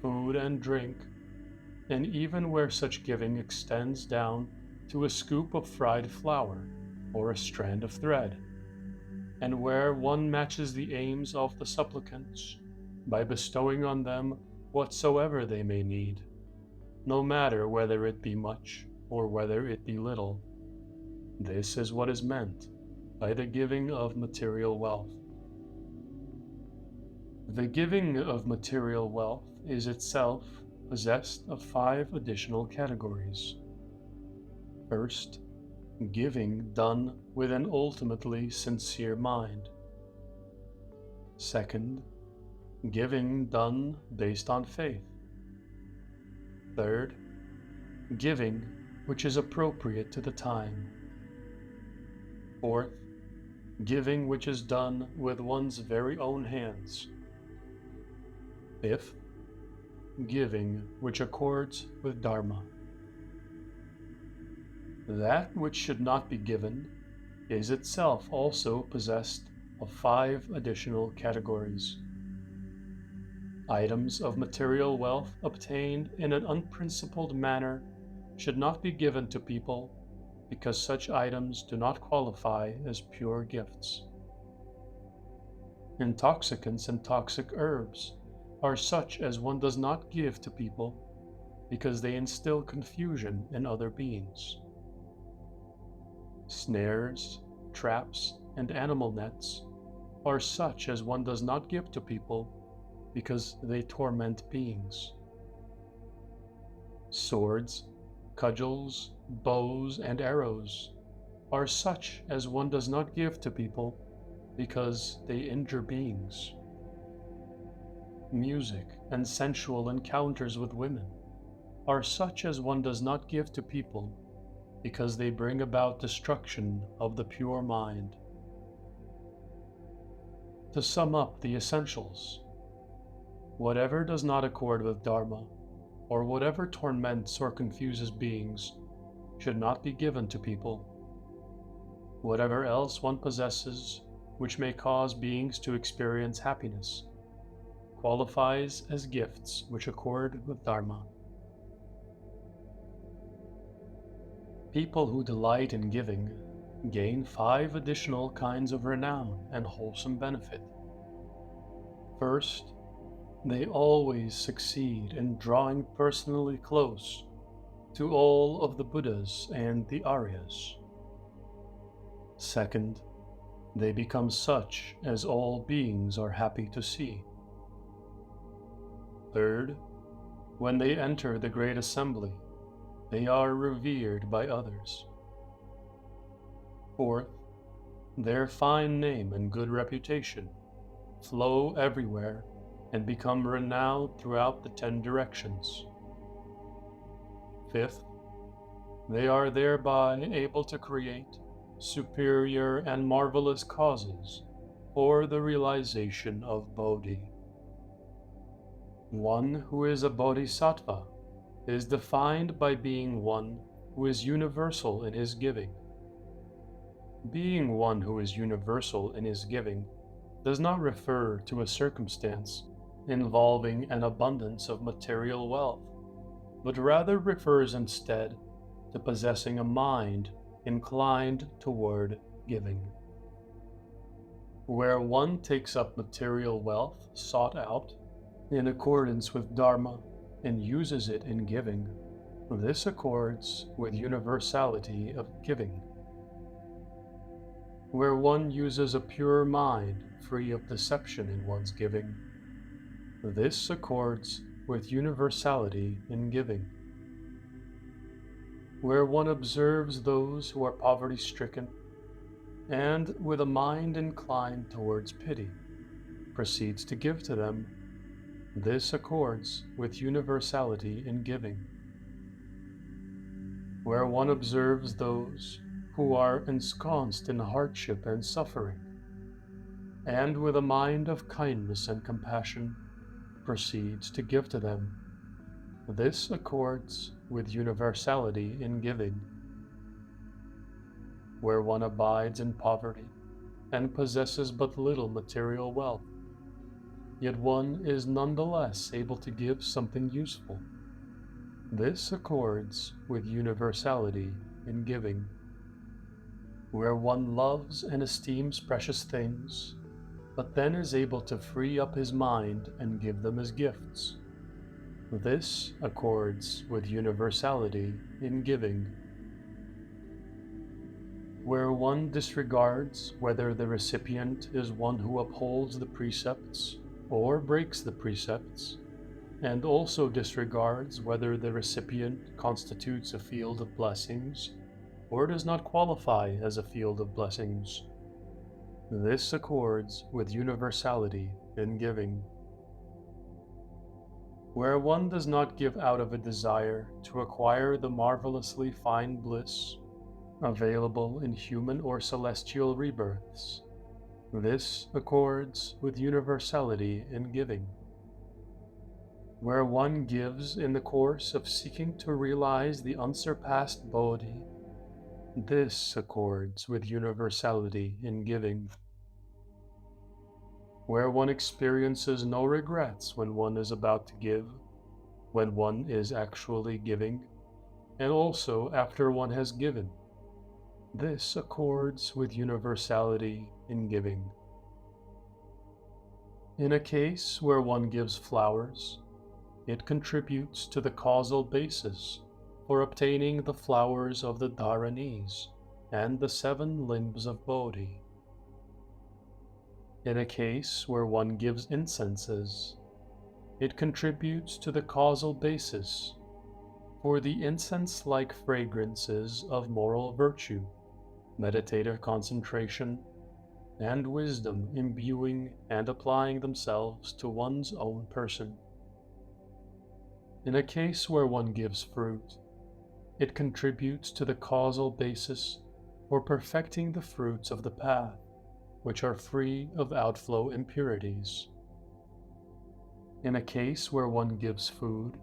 food and drink, and even where such giving extends down to a scoop of fried flour or a strand of thread, and where one matches the aims of the supplicants by bestowing on them whatsoever they may need, no matter whether it be much or whether it be little. This is what is meant by the giving of material wealth. The giving of material wealth is itself possessed of 5 additional categories. First, giving done with an ultimately sincere mind. Second, giving done based on faith. Third, giving which is appropriate to the time. Fourth, giving which is done with one's very own hands. Fifth, giving which accords with Dharma. That which should not be given is itself also possessed of 5 additional categories. Items of material wealth obtained in an unprincipled manner should not be given to people because such items do not qualify as pure gifts. Intoxicants and toxic herbs are such as one does not give to people because they instill confusion in other beings. Snares, traps, and animal nets are such as one does not give to people because they torment beings. Swords, cudgels, bows, and arrows are such as one does not give to people because they injure beings. Music and sensual encounters with women are such as one does not give to people because they bring about destruction of the pure mind. To sum up the essentials, whatever does not accord with Dharma, or whatever torments or confuses beings, should not be given to people. Whatever else one possesses which may cause beings to experience happiness qualifies as gifts which accord with Dharma. People who delight in giving gain 5 additional kinds of renown and wholesome benefit. First, they always succeed in drawing personally close to all of the Buddhas and the Aryas. Second, they become such as all beings are happy to see. Third, when they enter the Great Assembly, they are revered by others. Fourth, their fine name and good reputation flow everywhere and become renowned throughout the 10 directions. Fifth, they are thereby able to create superior and marvelous causes for the realization of Bodhi. One who is a Bodhisattva is defined by being one who is universal in his giving. Being one who is universal in his giving does not refer to a circumstance involving an abundance of material wealth, but rather refers instead to possessing a mind inclined toward giving. Where one takes up material wealth sought out in accordance with Dharma and uses it in giving, this accords with universality of giving. Where one uses a pure mind free of deception in one's giving, this accords with universality in giving. Where one observes those who are poverty-stricken and, with a mind inclined towards pity, proceeds to give to them, this accords with universality in giving. Where one observes those who are ensconced in hardship and suffering, and with a mind of kindness and compassion, proceeds to give to them, this accords with universality in giving. Where one abides in poverty and possesses but little material wealth, yet one is nonetheless able to give something useful, this accords with universality in giving. Where one loves and esteems precious things, but then is able to free up his mind and give them as gifts, this accords with universality in giving. Where one disregards whether the recipient is one who upholds the precepts or breaks the precepts, and also disregards whether the recipient constitutes a field of blessings or does not qualify as a field of blessings, this accords with universality in giving. Where one does not give out of a desire to acquire the marvelously fine bliss available in human or celestial rebirths, this accords with universality in giving. where one gives in the course of seeking to realize the unsurpassed Bodhi. This accords with universality in giving. Where one experiences no regrets when one is about to give, when one is actually giving, and also after one has given. This accords with universality in giving. In a case where one gives flowers, it contributes to the causal basis for obtaining the flowers of the Dharanis and the 7 limbs of Bodhi. In a case where one gives incenses, it contributes to the causal basis for the incense-like fragrances of moral virtue, meditative concentration, and wisdom imbuing and applying themselves to one's own person. In a case where one gives fruit, it contributes to the causal basis for perfecting the fruits of the path, which are free of outflow impurities. In a case where one gives food,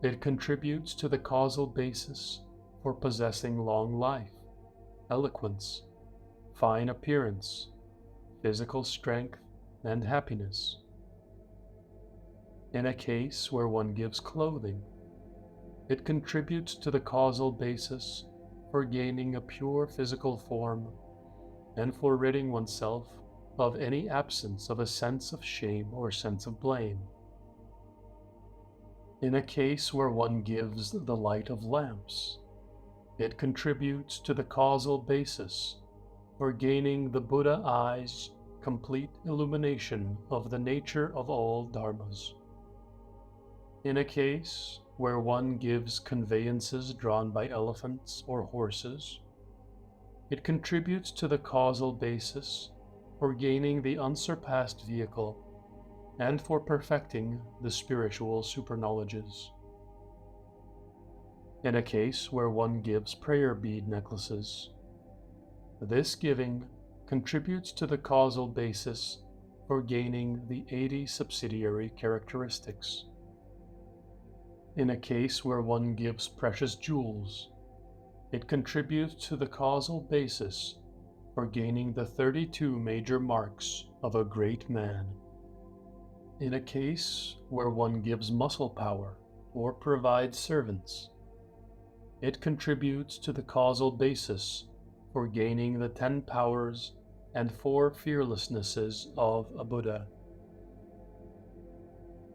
it contributes to the causal basis for possessing long life, eloquence, fine appearance, physical strength, and happiness. In a case where one gives clothing, it contributes to the causal basis for gaining a pure physical form and for ridding oneself of any absence of a sense of shame or sense of blame. In a case where one gives the light of lamps, it contributes to the causal basis for gaining the Buddha eye's complete illumination of the nature of all dharmas. In a case where one gives conveyances drawn by elephants or horses, it contributes to the causal basis for gaining the unsurpassed vehicle and for perfecting the spiritual superknowledges. In a case where one gives prayer bead necklaces, this giving contributes to the causal basis for gaining the 80 subsidiary characteristics. In a case where one gives precious jewels, it contributes to the causal basis for gaining the 32 major marks of a great man. In a case where one gives muscle power or provides servants, it contributes to the causal basis for gaining the 10 powers and 4 fearlessnesses of a Buddha.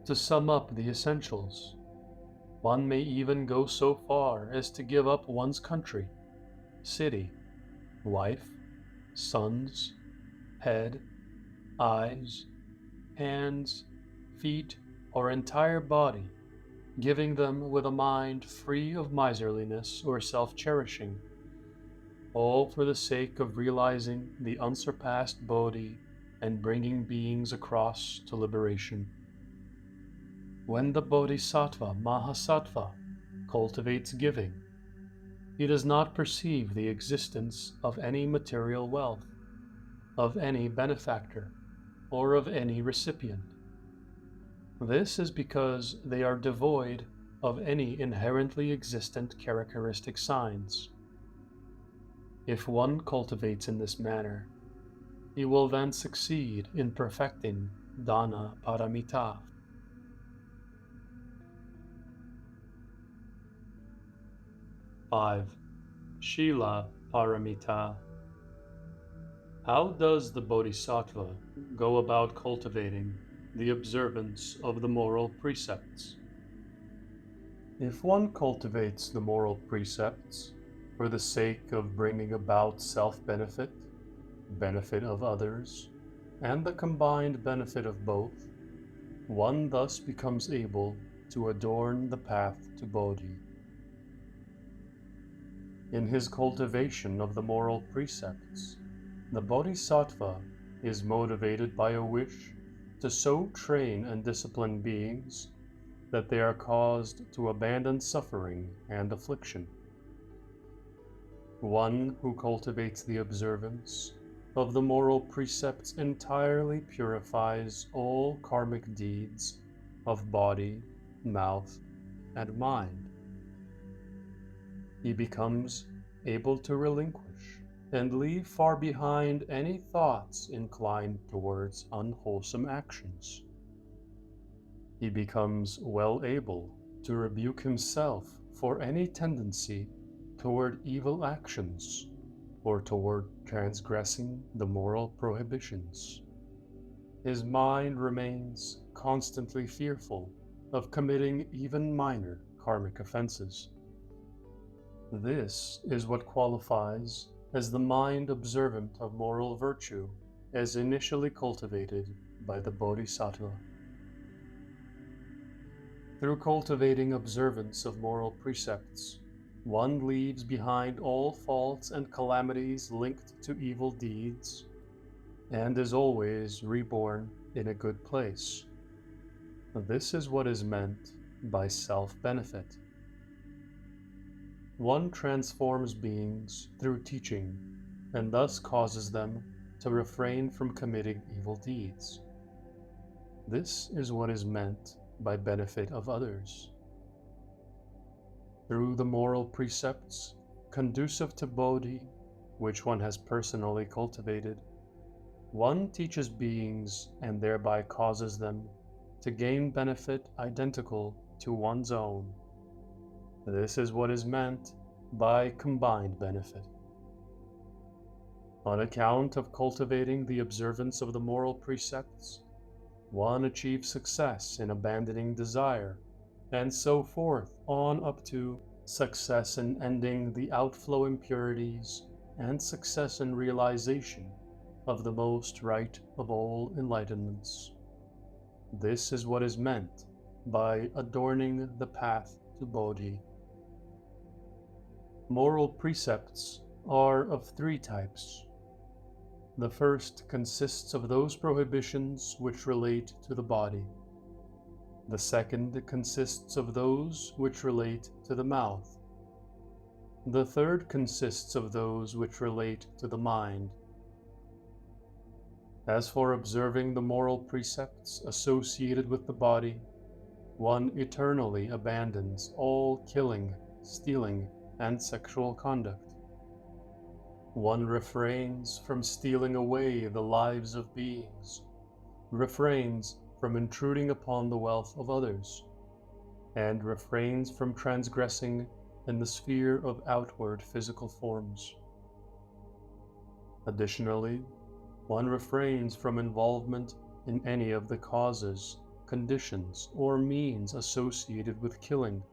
To sum up the essentials, one may even go so far as to give up one's country, city, wife, sons, head, eyes, hands, feet, or entire body, giving them with a mind free of miserliness or self-cherishing, all for the sake of realizing the unsurpassed Bodhi and bringing beings across to liberation. When the Bodhisattva Mahasattva cultivates giving, he does not perceive the existence of any material wealth, of any benefactor, or of any recipient. This is because they are devoid of any inherently existent characteristic signs. If one cultivates in this manner, he will then succeed in perfecting Dāna Pāramitā. Śīla Pāramitā. How does the Bodhisattva go about cultivating the observance of the moral precepts? If one cultivates the moral precepts for the sake of bringing about self-benefit, benefit of others, and the combined benefit of both, one thus becomes able to adorn the path to Bodhi. In his cultivation of the moral precepts, the Bodhisattva is motivated by a wish to so train and discipline beings that they are caused to abandon suffering and affliction. One who cultivates the observance of the moral precepts entirely purifies all karmic deeds of body, mouth, and mind. He becomes able to relinquish and leave far behind any thoughts inclined towards unwholesome actions. He becomes well able to rebuke himself for any tendency toward evil actions or toward transgressing the moral prohibitions. His mind remains constantly fearful of committing even minor karmic offenses. This is what qualifies as the mind observant of moral virtue as initially cultivated by the Bodhisattva. Through cultivating observance of moral precepts, one leaves behind all faults and calamities linked to evil deeds, and is always reborn in a good place. This is what is meant by self-benefit. One transforms beings through teaching, and thus causes them to refrain from committing evil deeds. This is what is meant by benefit of others. Through the moral precepts conducive to Bodhi, which one has personally cultivated, one teaches beings and thereby causes them to gain benefit identical to one's own. This is what is meant by combined benefit. On account of cultivating the observance of the moral precepts, one achieves success in abandoning desire, and so forth on up to success in ending the outflow impurities and success in realization of the most right of all enlightenments. This is what is meant by adorning the path to Bodhi. Moral precepts are of three types. The first consists of those prohibitions which relate to the body. The second consists of those which relate to the mouth. The third consists of those which relate to the mind. As for observing the moral precepts associated with the body, one eternally abandons all killing, stealing, and sexual conduct. One refrains from stealing away the lives of beings, refrains from intruding upon the wealth of others, and refrains from transgressing in the sphere of outward physical forms. Additionally, one refrains from involvement in any of the causes, conditions, or means associated with killing,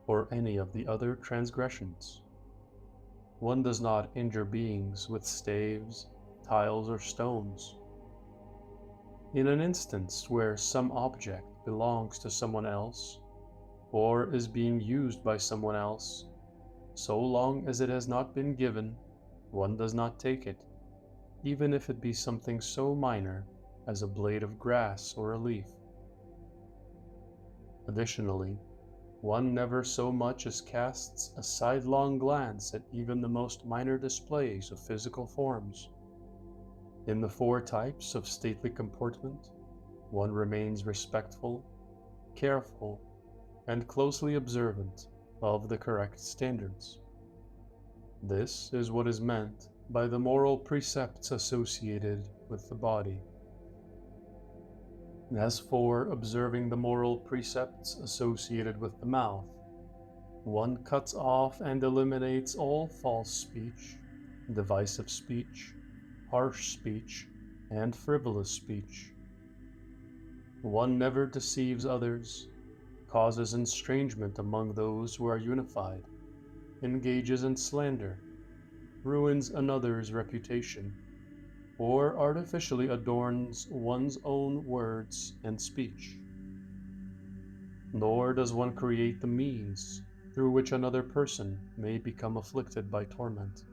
or any of the other transgressions. One does not injure beings with staves, tiles, or stones. In an instance where some object belongs to someone else, or is being used by someone else, so long as it has not been given, one does not take it, even if it be something so minor as a blade of grass or a leaf. Additionally, one never so much as casts a sidelong glance at even the most minor displays of physical forms. In the four types of stately comportment, one remains respectful, careful, and closely observant of the correct standards. This is what is meant by the moral precepts associated with the body. As for observing the moral precepts associated with the mouth, one cuts off and eliminates all false speech, divisive speech, harsh speech, and frivolous speech. One never deceives others, causes estrangement among those who are unified, engages in slander, ruins another's reputation, or artificially adorns one's own words and speech. Nor does one create the means through which another person may become afflicted by torment.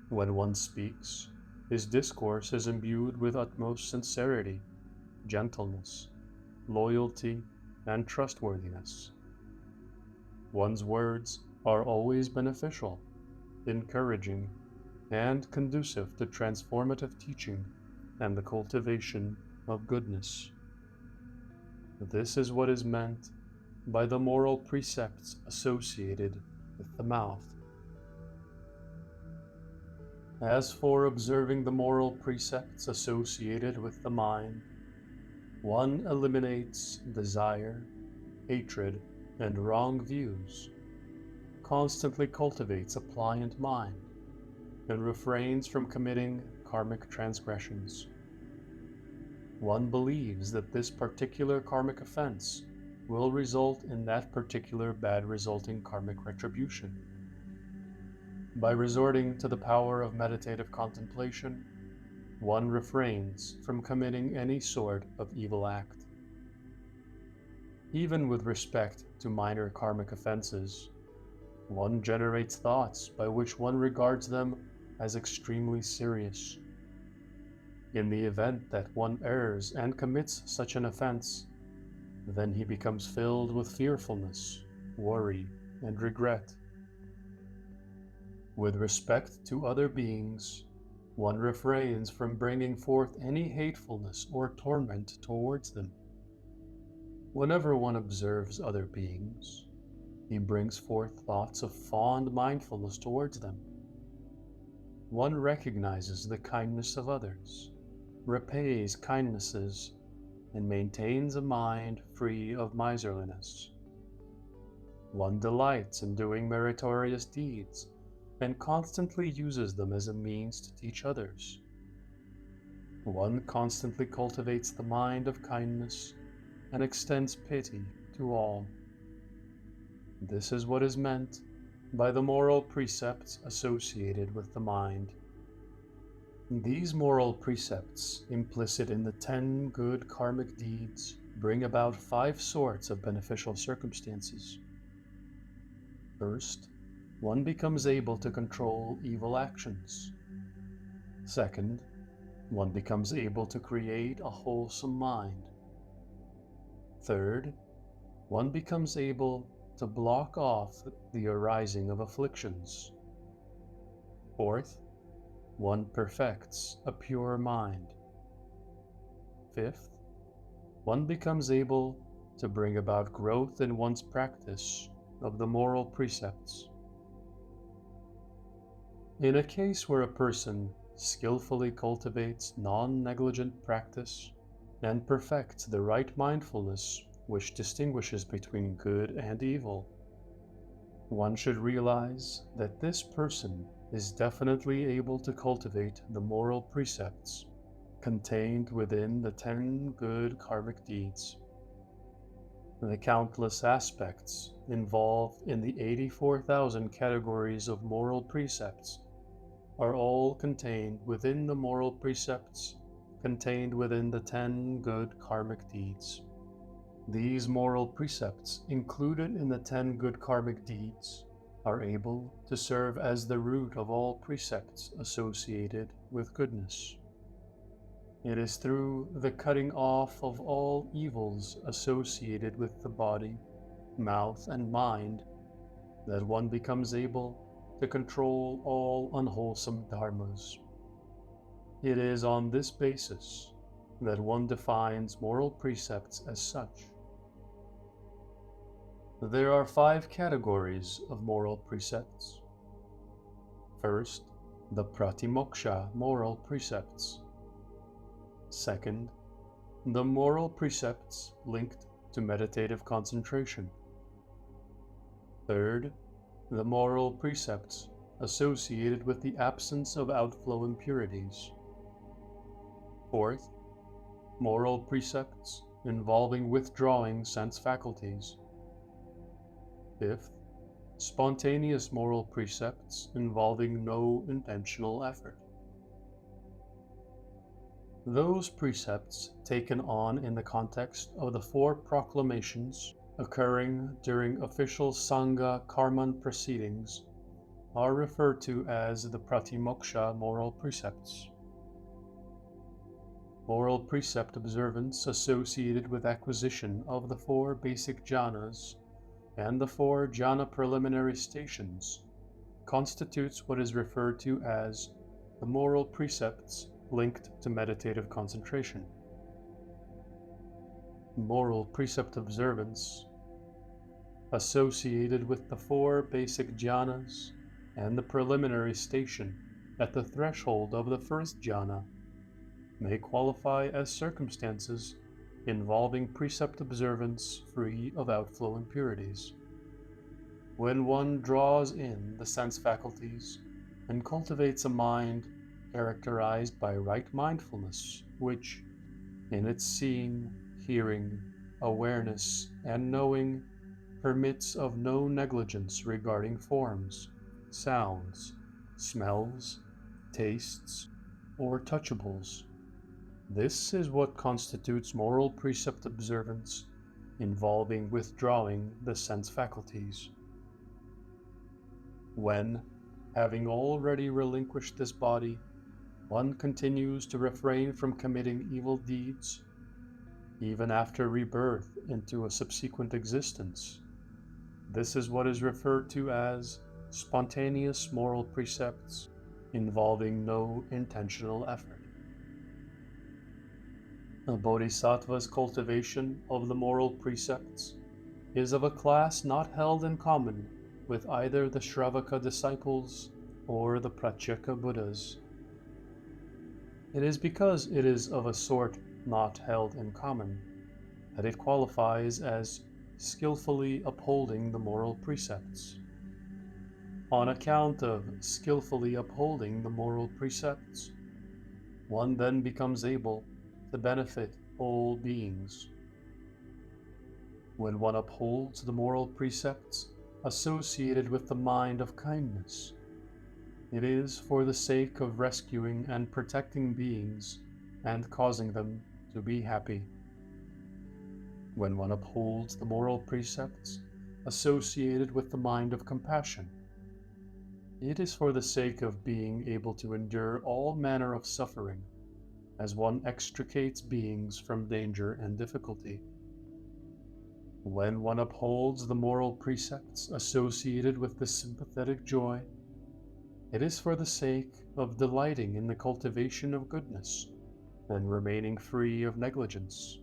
When one speaks, his discourse is imbued with utmost sincerity, gentleness, loyalty, and trustworthiness. One's words are always beneficial, encouraging, and conducive to transformative teaching and the cultivation of goodness. This is what is meant by the moral precepts associated with the mouth. As for observing the moral precepts associated with the mind, one eliminates desire, hatred, and wrong views, constantly cultivates a pliant mind, and refrains from committing karmic transgressions. One believes that this particular karmic offense will result in that particular bad resulting karmic retribution. By resorting to the power of meditative contemplation, one refrains from committing any sort of evil act. Even with respect to minor karmic offenses, one generates thoughts by which one regards them as extremely serious. In the event that one errs and commits such an offense, then he becomes filled with fearfulness, worry, and regret. With respect to other beings, one refrains from bringing forth any hatefulness or torment towards them. Whenever one observes other beings, he brings forth thoughts of fond mindfulness towards them. One recognizes the kindness of others, repays kindnesses, and maintains a mind free of miserliness. One delights in doing meritorious deeds and constantly uses them as a means to teach others. One constantly cultivates the mind of kindness and extends pity to all. This is what is meant by the moral precepts associated with the mind. These moral precepts, implicit in the 10 good karmic deeds, bring about 5 sorts of beneficial circumstances. First, one becomes able to control evil actions. Second, one becomes able to create a wholesome mind. Third, one becomes able to block off the arising of afflictions. Fourth, one perfects a pure mind. Fifth, one becomes able to bring about growth in one's practice of the moral precepts. In a case where a person skillfully cultivates non-negligent practice and perfects the right mindfulness which distinguishes between good and evil, one should realize that this person is definitely able to cultivate the moral precepts contained within the 10 good karmic deeds. The countless aspects involved in the 84,000 categories of moral precepts are all contained within the moral precepts contained within the 10 good karmic deeds. These moral precepts included in the 10 good karmic deeds are able to serve as the root of all precepts associated with goodness. It is through the cutting off of all evils associated with the body, mouth, and mind that one becomes able to control all unwholesome dharmas. It is on this basis that one defines moral precepts as such. There are 5 categories of moral precepts. First, the pratimoksha moral precepts. Second, the moral precepts linked to meditative concentration. Third, the moral precepts associated with the absence of outflow impurities. Fourth, moral precepts involving withdrawing sense faculties. Fifth, spontaneous moral precepts involving no intentional effort. Those precepts taken on in the context of the 4 proclamations occurring during official Sangha Karman proceedings are referred to as the pratimoksha moral precepts. Moral precept observance associated with acquisition of the 4 basic jhanas and the 4 jhana preliminary stations constitutes what is referred to as the moral precepts linked to meditative concentration. moral precept observance, associated with the 4 basic jhanas and the preliminary station at the threshold of the first jhana, may qualify as circumstances involving precept observance free of outflow impurities. When one draws in the sense faculties and cultivates a mind characterized by right mindfulness, which, in its seeing, hearing, awareness, and knowing, permits of no negligence regarding forms, sounds, smells, tastes, or touchables. This is what constitutes moral precept observance involving withdrawing the sense faculties. When, having already relinquished this body, one continues to refrain from committing evil deeds, even after rebirth into a subsequent existence, this is what is referred to as spontaneous moral precepts involving no intentional effort. A bodhisattva's cultivation of the moral precepts is of a class not held in common with either the Shravaka disciples or the Pratyeka Buddhas. It is because it is of a sort not held in common that it qualifies as skillfully upholding the moral precepts. On account of skillfully upholding the moral precepts, one then becomes able to benefit all beings. When one upholds the moral precepts associated with the mind of kindness, it is for the sake of rescuing and protecting beings and causing them to be happy. When one upholds the moral precepts associated with the mind of compassion, it is for the sake of being able to endure all manner of suffering as one extricates beings from danger and difficulty. When one upholds the moral precepts associated with the sympathetic joy, it is for the sake of delighting in the cultivation of goodness and remaining free of negligence.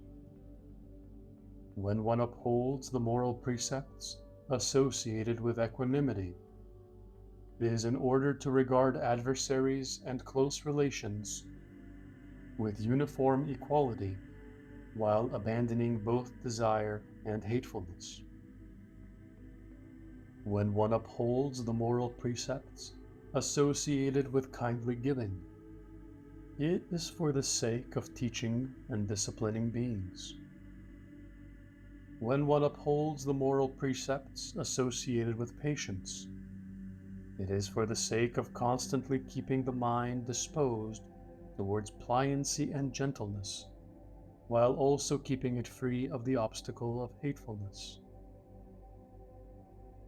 When one upholds the moral precepts associated with equanimity, it is in order to regard adversaries and close relations with uniform equality while abandoning both desire and hatefulness. When one upholds the moral precepts associated with kindly giving, it is for the sake of teaching and disciplining beings. When one upholds the moral precepts associated with patience, it is for the sake of constantly keeping the mind disposed towards pliancy and gentleness, while also keeping it free of the obstacle of hatefulness.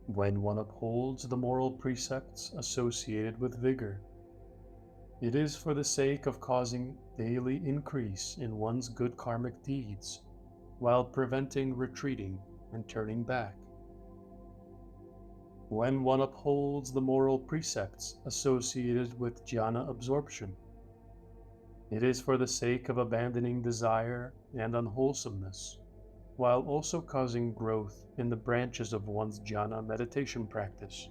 When one upholds the moral precepts associated with vigor, it is for the sake of causing daily increase in one's good karmic deeds, while preventing retreating and turning back. When one upholds the moral precepts associated with jhana absorption, it is for the sake of abandoning desire and unwholesomeness, while also causing growth in the branches of one's jhana meditation practice.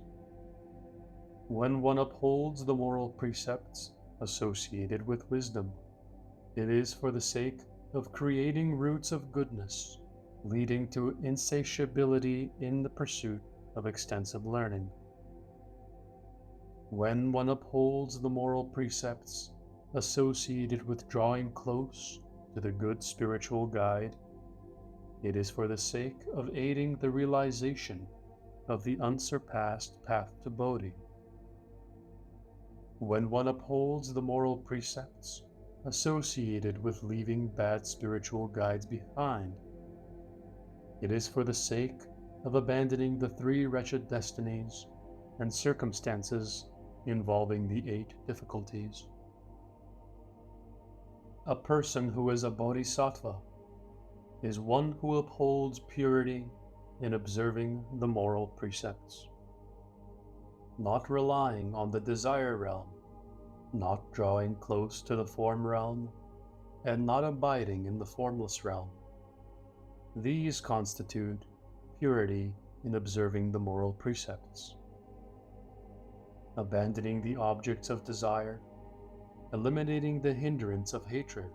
When one upholds the moral precepts associated with wisdom, it is for the sake of creating roots of goodness, leading to insatiability in the pursuit of extensive learning. When one upholds the moral precepts associated with drawing close to the good spiritual guide, it is for the sake of aiding the realization of the unsurpassed path to Bodhi. When one upholds the moral precepts associated with leaving bad spiritual guides behind, it is for the sake of abandoning the 3 wretched destinies and circumstances involving the 8 difficulties. A person who is a bodhisattva is one who upholds purity in observing the moral precepts, not relying on the desire realm, not drawing close to the form realm, and not abiding in the formless realm. These constitute purity in observing the moral precepts. Abandoning the objects of desire, eliminating the hindrance of hatred,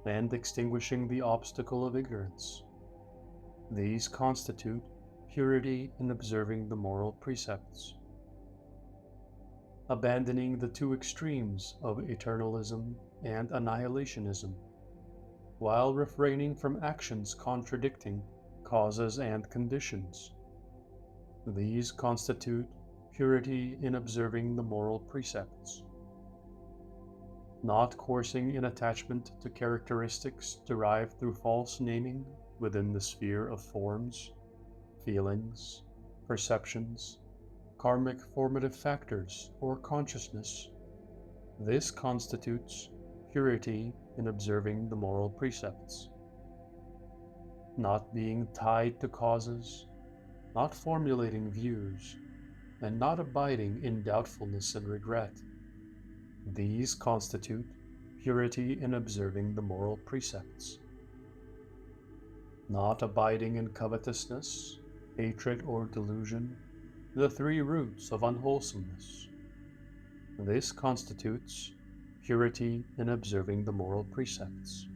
and extinguishing the obstacle of ignorance. These constitute purity in observing the moral precepts. Abandoning the two extremes of eternalism and annihilationism, while refraining from actions contradicting causes and conditions. These constitute purity in observing the moral precepts. Not coursing in attachment to characteristics derived through false naming within the sphere of forms, feelings, perceptions, karmic formative factors, or consciousness. This constitutes purity in observing the moral precepts. Not being tied to causes, not formulating views, and not abiding in doubtfulness and regret. These constitute purity in observing the moral precepts. Not abiding in covetousness, hatred, or delusion, the three roots of unwholesomeness. This constitutes purity in observing the moral precepts.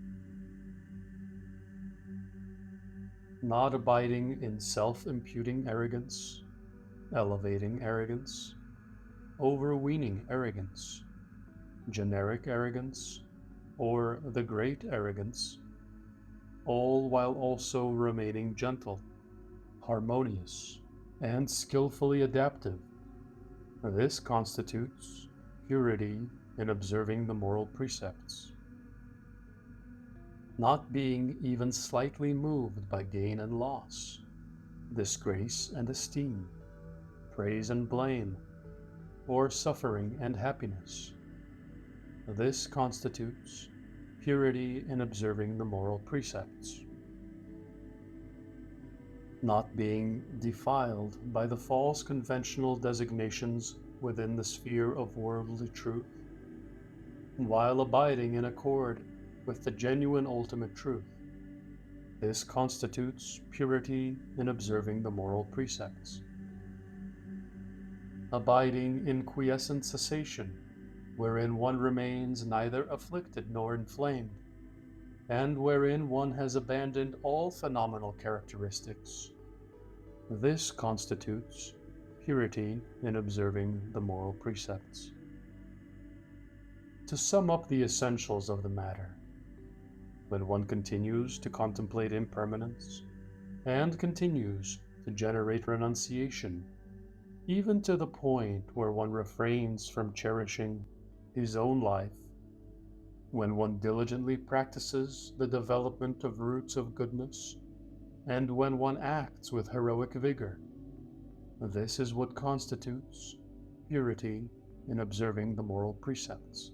Not abiding in self-imputing arrogance, elevating arrogance, overweening arrogance, generic arrogance, or the great arrogance, all while also remaining gentle, harmonious, and skillfully adaptive. This constitutes purity in observing the moral precepts. Not being even slightly moved by gain and loss, disgrace and esteem, praise and blame, or suffering and happiness. This constitutes purity in observing the moral precepts. Not being defiled by the false conventional designations within the sphere of worldly truth, while abiding in accord with the genuine ultimate truth. This constitutes purity in observing the moral precepts. Abiding in quiescent cessation, wherein one remains neither afflicted nor inflamed, and wherein one has abandoned all phenomenal characteristics. This constitutes purity in observing the moral precepts. To sum up the essentials of the matter, when one continues to contemplate impermanence and continues to generate renunciation, even to the point where one refrains from cherishing his own life, when one diligently practices the development of roots of goodness, and when one acts with heroic vigor, this is what constitutes purity in observing the moral precepts.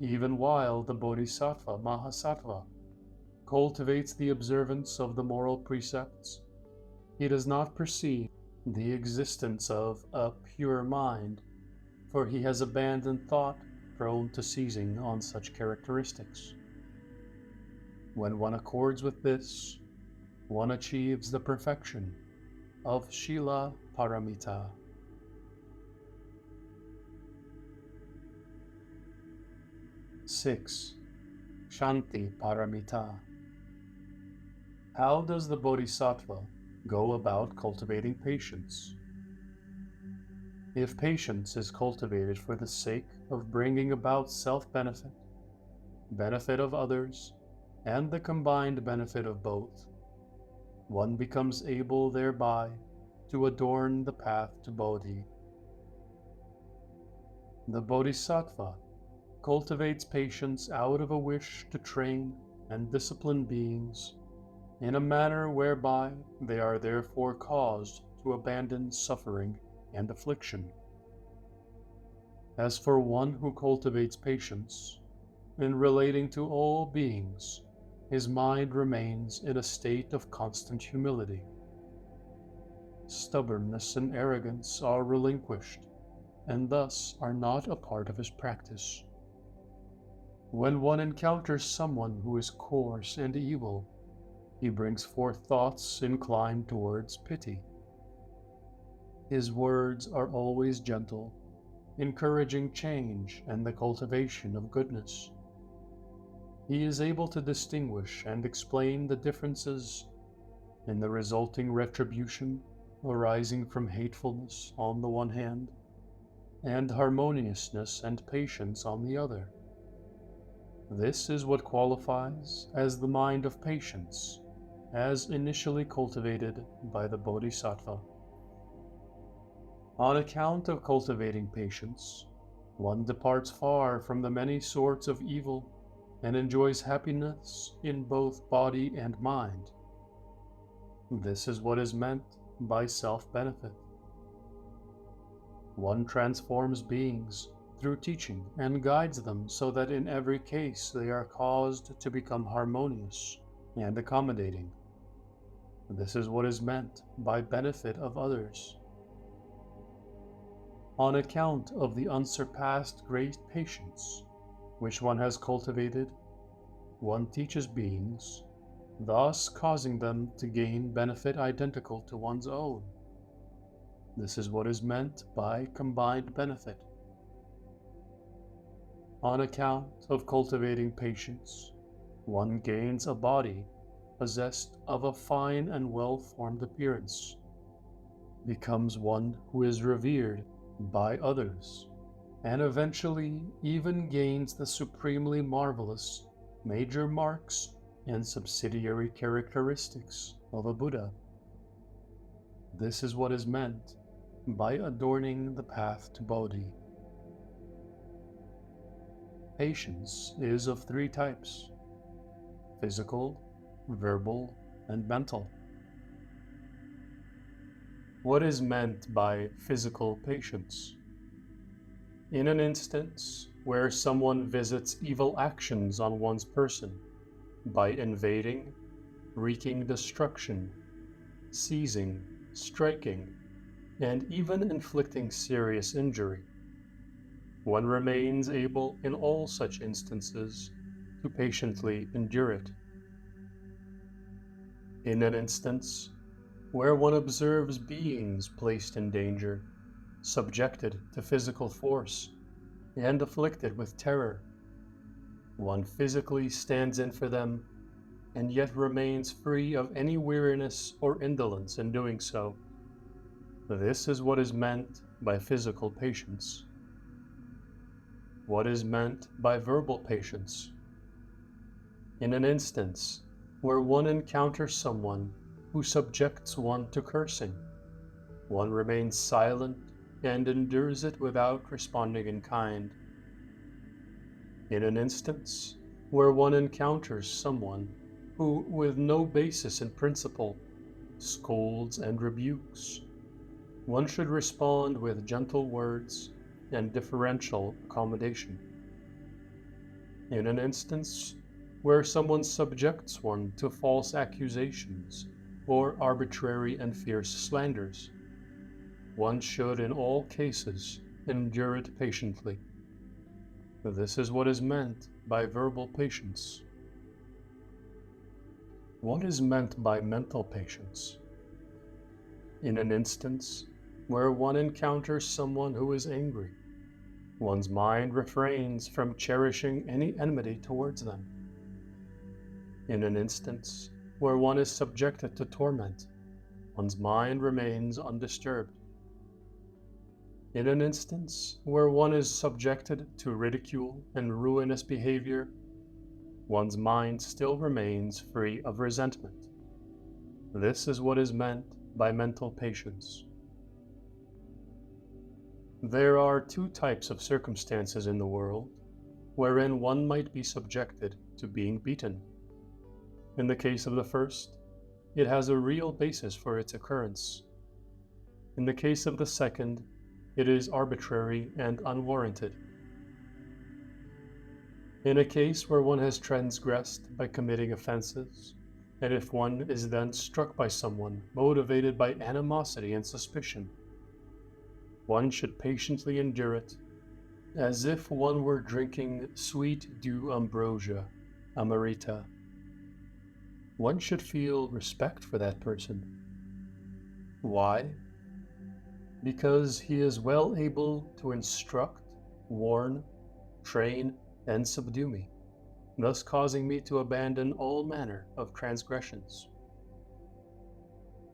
Even while the Bodhisattva Mahasattva cultivates the observance of the moral precepts, he does not perceive the existence of a pure mind, for he has abandoned thought prone to seizing on such characteristics. When one accords with this, one achieves the perfection of Śīla Pāramitā. Six, Kṣānti Pāramitā. How does the Bodhisattva go about cultivating patience? If patience is cultivated for the sake of bringing about self-benefit, benefit of others, and the combined benefit of both, one becomes able thereby to adorn the path to Bodhi. The Bodhisattva cultivates patience out of a wish to train and discipline beings in a manner whereby they are therefore caused to abandon suffering and affliction. As for one who cultivates patience, in relating to all beings, his mind remains in a state of constant humility. Stubbornness and arrogance are relinquished, and thus are not a part of his practice. When one encounters someone who is coarse and evil, he brings forth thoughts inclined towards pity. His words are always gentle, encouraging change and the cultivation of goodness. He is able to distinguish and explain the differences in the resulting retribution arising from hatefulness on the one hand, and harmoniousness and patience on the other. This is what qualifies as the mind of patience, as initially cultivated by the Bodhisattva. On account of cultivating patience, one departs far from the many sorts of evil and enjoys happiness in both body and mind. This is what is meant by self-benefit. One transforms beings through teaching and guides them so that in every case they are caused to become harmonious and accommodating. This is what is meant by benefit of others. On account of the unsurpassed great patience which one has cultivated, one teaches beings, thus causing them to gain benefit identical to one's own. This is what is meant by combined benefit. On account of cultivating patience, one gains a body possessed of a fine and well-formed appearance, becomes one who is revered by others, and eventually even gains the supremely marvelous major marks and subsidiary characteristics of a Buddha. This is what is meant by adorning the path to Bodhi. Patience is of three types: physical, verbal, and mental. What is meant by physical patience? In an instance where someone visits evil actions on one's person by invading, wreaking destruction, seizing, striking, and even inflicting serious injury, one remains able in all such instances to patiently endure it. In an instance where one observes beings placed in danger, subjected to physical force, and afflicted with terror, one physically stands in for them and yet remains free of any weariness or indolence in doing so. This is what is meant by physical patience. What is meant by verbal patience? In an instance where one encounters someone who subjects one to cursing, one remains silent and endures it without responding in kind. In an instance where one encounters someone who, with no basis in principle, scolds and rebukes, one should respond with gentle words and differential accommodation. In an instance where someone subjects one to false accusations or arbitrary and fierce slanders, one should in all cases endure it patiently. This is what is meant by verbal patience. What is meant by mental patience? In an instance where one encounters someone who is angry, one's mind refrains from cherishing any enmity towards them. In an instance where one is subjected to torment, one's mind remains undisturbed. In an instance where one is subjected to ridicule and ruinous behavior, one's mind still remains free of resentment. This is what is meant by mental patience. There are two types of circumstances in the world wherein one might be subjected to being beaten. In the case of the first, it has a real basis for its occurrence. In the case of the second, it is arbitrary and unwarranted. In a case where one has transgressed by committing offenses, and if one is then struck by someone motivated by animosity and suspicion, one should patiently endure it, as if one were drinking sweet dew ambrosia, amrita. One should feel respect for that person. Why? Because he is well able to instruct, warn, train, and subdue me, thus causing me to abandon all manner of transgressions.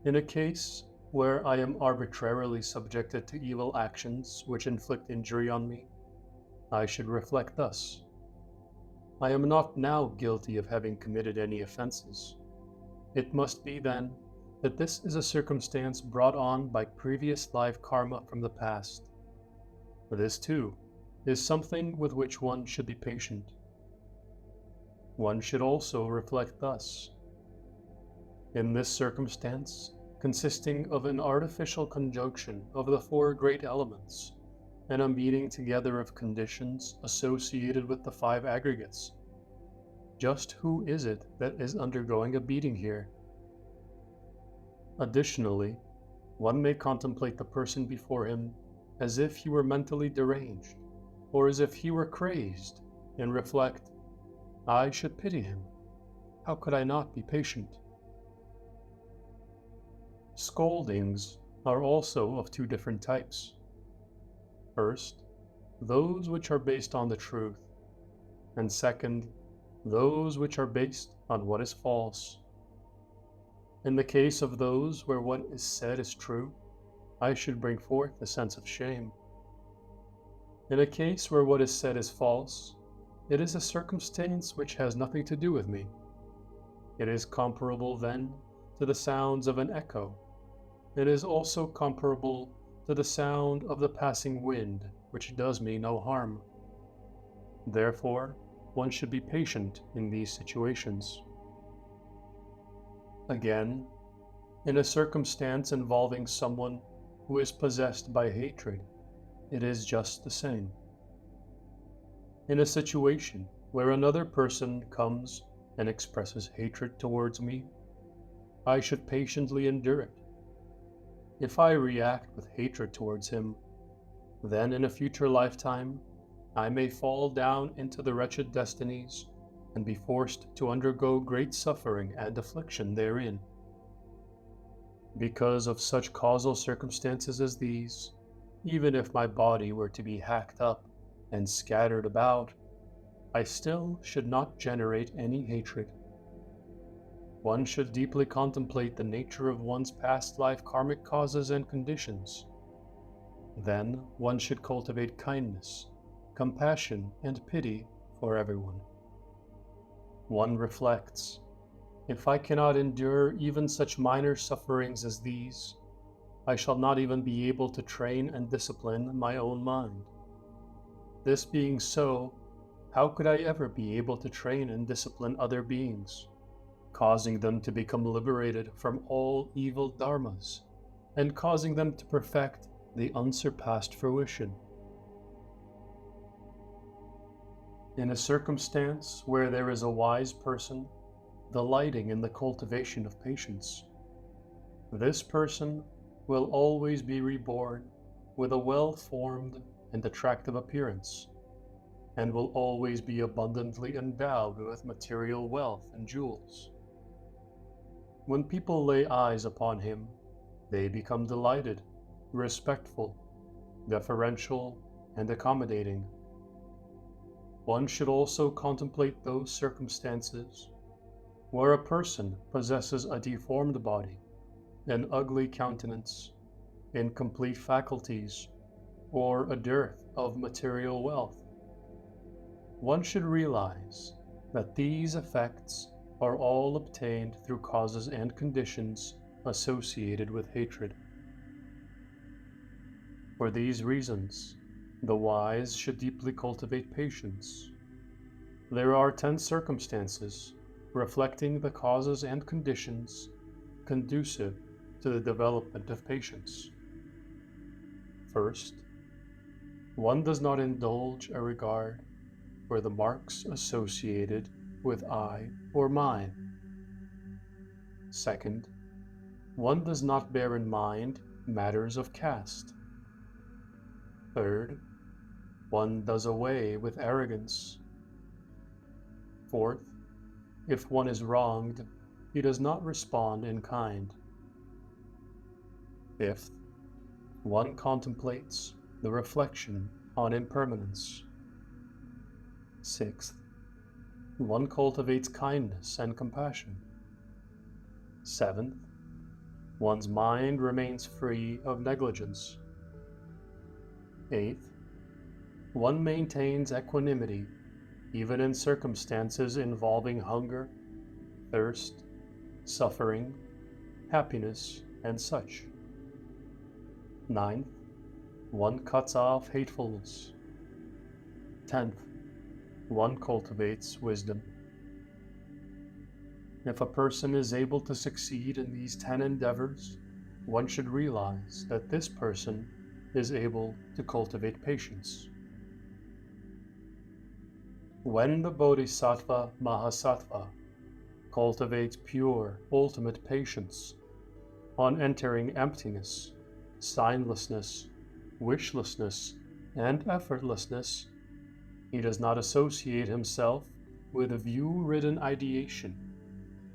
In a case where I am arbitrarily subjected to evil actions which inflict injury on me, I should reflect thus: I am not now guilty of having committed any offenses. It must be, then, that this is a circumstance brought on by previous life karma from the past. This, too, is something with which one should be patient. One should also reflect thus: in this circumstance, consisting of an artificial conjunction of the four great elements, and a meeting together of conditions associated with the five aggregates, just who is it that is undergoing a beating here? Additionally, one may contemplate the person before him as if he were mentally deranged, or as if he were crazed, and reflect, I should pity him. How could I not be patient? Scoldings are also of two different types. First, those which are based on the truth, and second, those which are based on what is false. In the case of those where what is said is true, I should bring forth a sense of shame. In a case where what is said is false, it is a circumstance which has nothing to do with me. It is comparable, then, to the sounds of an echo. It is also comparable to the sound of the passing wind, which does me no harm. Therefore, one should be patient in these situations. Again, in a circumstance involving someone who is possessed by hatred, it is just the same. In a situation where another person comes and expresses hatred towards me, I should patiently endure it. If I react with hatred towards him, then in a future lifetime, I may fall down into the wretched destinies and be forced to undergo great suffering and affliction therein. Because of such causal circumstances as these, even if my body were to be hacked up and scattered about, I still should not generate any hatred. One should deeply contemplate the nature of one's past life karmic causes and conditions. Then one should cultivate kindness, compassion, and pity for everyone. One reflects, if I cannot endure even such minor sufferings as these, I shall not even be able to train and discipline my own mind. This being so, how could I ever be able to train and discipline other beings, causing them to become liberated from all evil dharmas, and causing them to perfect the unsurpassed fruition? In a circumstance where there is a wise person delighting in the cultivation of patience, this person will always be reborn with a well-formed and attractive appearance, and will always be abundantly endowed with material wealth and jewels. When people lay eyes upon him, they become delighted, respectful, deferential, and accommodating. One should also contemplate those circumstances where a person possesses a deformed body, an ugly countenance, incomplete faculties, or a dearth of material wealth. One should realize that these effects are all obtained through causes and conditions associated with hatred. For these reasons, the wise should deeply cultivate patience. There are 10 circumstances reflecting the causes and conditions conducive to the development of patience. First, one does not indulge a regard for the marks associated with I or mine. Second, one does not bear in mind matters of caste. Third, one does away with arrogance. Fourth, if one is wronged, he does not respond in kind. Fifth, one contemplates the reflection on impermanence. Sixth, one cultivates kindness and compassion. Seventh, one's mind remains free of negligence. Eighth, one maintains equanimity even in circumstances involving hunger, thirst, suffering, happiness, and such. Ninth, one cuts off hatefulness. 10th, one cultivates wisdom. If a person is able to succeed in these 10 endeavors, one should realize that this person is able to cultivate patience. When the Bodhisattva Mahasattva cultivates pure, ultimate patience, on entering emptiness, signlessness, wishlessness, and effortlessness, he does not associate himself with a view-ridden ideation,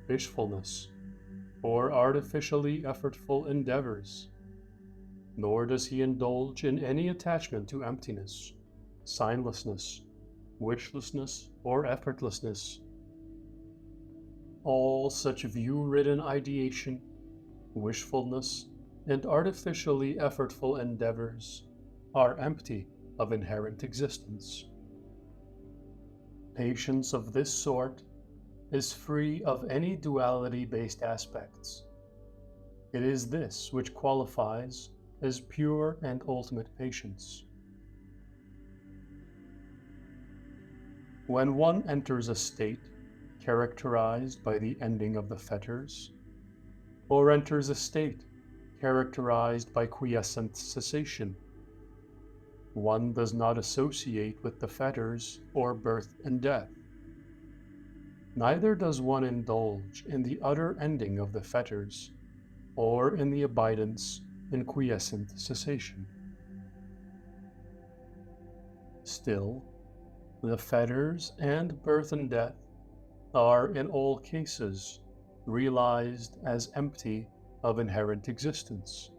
wishfulness, or artificially effortful endeavors, nor does he indulge in any attachment to emptiness, signlessness, wishlessness, or effortlessness. All such view-ridden ideation, wishfulness, and artificially effortful endeavors are empty of inherent existence. Patience of this sort is free of any duality-based aspects. It is this which qualifies as pure and ultimate patience. When one enters a state characterized by the ending of the fetters, or enters a state characterized by quiescent cessation, one does not associate with the fetters or birth and death. Neither does one indulge in the utter ending of the fetters, or in the abidance in quiescent cessation. Still, the fetters and birth and death are in all cases realized as empty of inherent existence.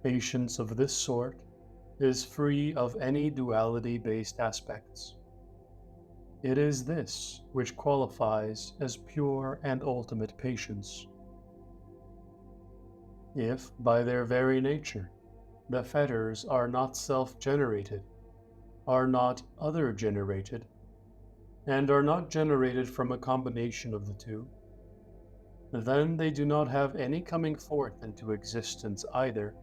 Patience of this sort is free of any duality-based aspects. It is this which qualifies as pure and ultimate patience. If, by their very nature, the fetters are not self-generated, are not other-generated, and are not generated from a combination of the two, then they do not have any coming forth into existence either,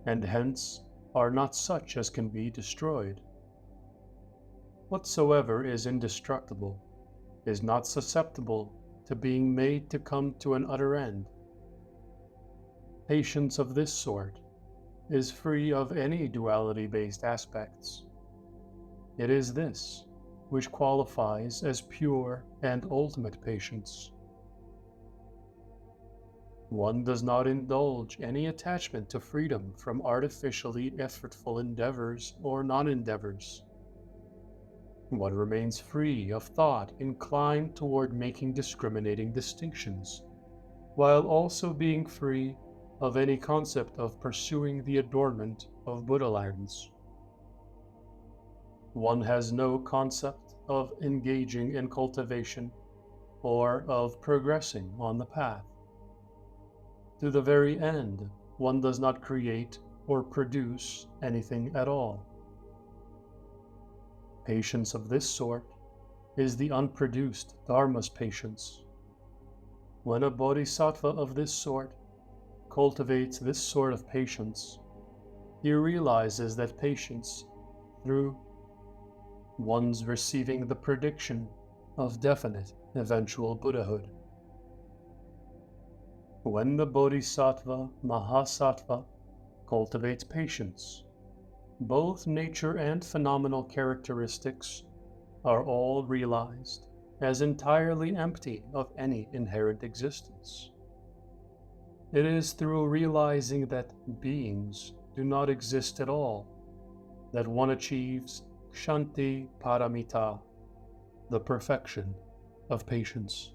and hence are not such as can be destroyed. Whatsoever is indestructible is not susceptible to being made to come to an utter end. Patience of this sort is free of any duality-based aspects. It is this which qualifies as pure and ultimate patience. One does not indulge any attachment to freedom from artificially effortful endeavors or non-endeavors. One remains free of thought inclined toward making discriminating distinctions, while also being free of any concept of pursuing the adornment of Buddha lands. One has no concept of engaging in cultivation or of progressing on the path. To the very end, one does not create or produce anything at all. Patience of this sort is the unproduced Dharma's patience. When a bodhisattva of this sort cultivates this sort of patience, he realizes that patience, through one's receiving the prediction of definite eventual Buddhahood. When the Bodhisattva Mahasattva cultivates patience, both nature and phenomenal characteristics are all realized as entirely empty of any inherent existence. It is through realizing that beings do not exist at all, that one achieves Kṣānti Pāramitā, the perfection of patience.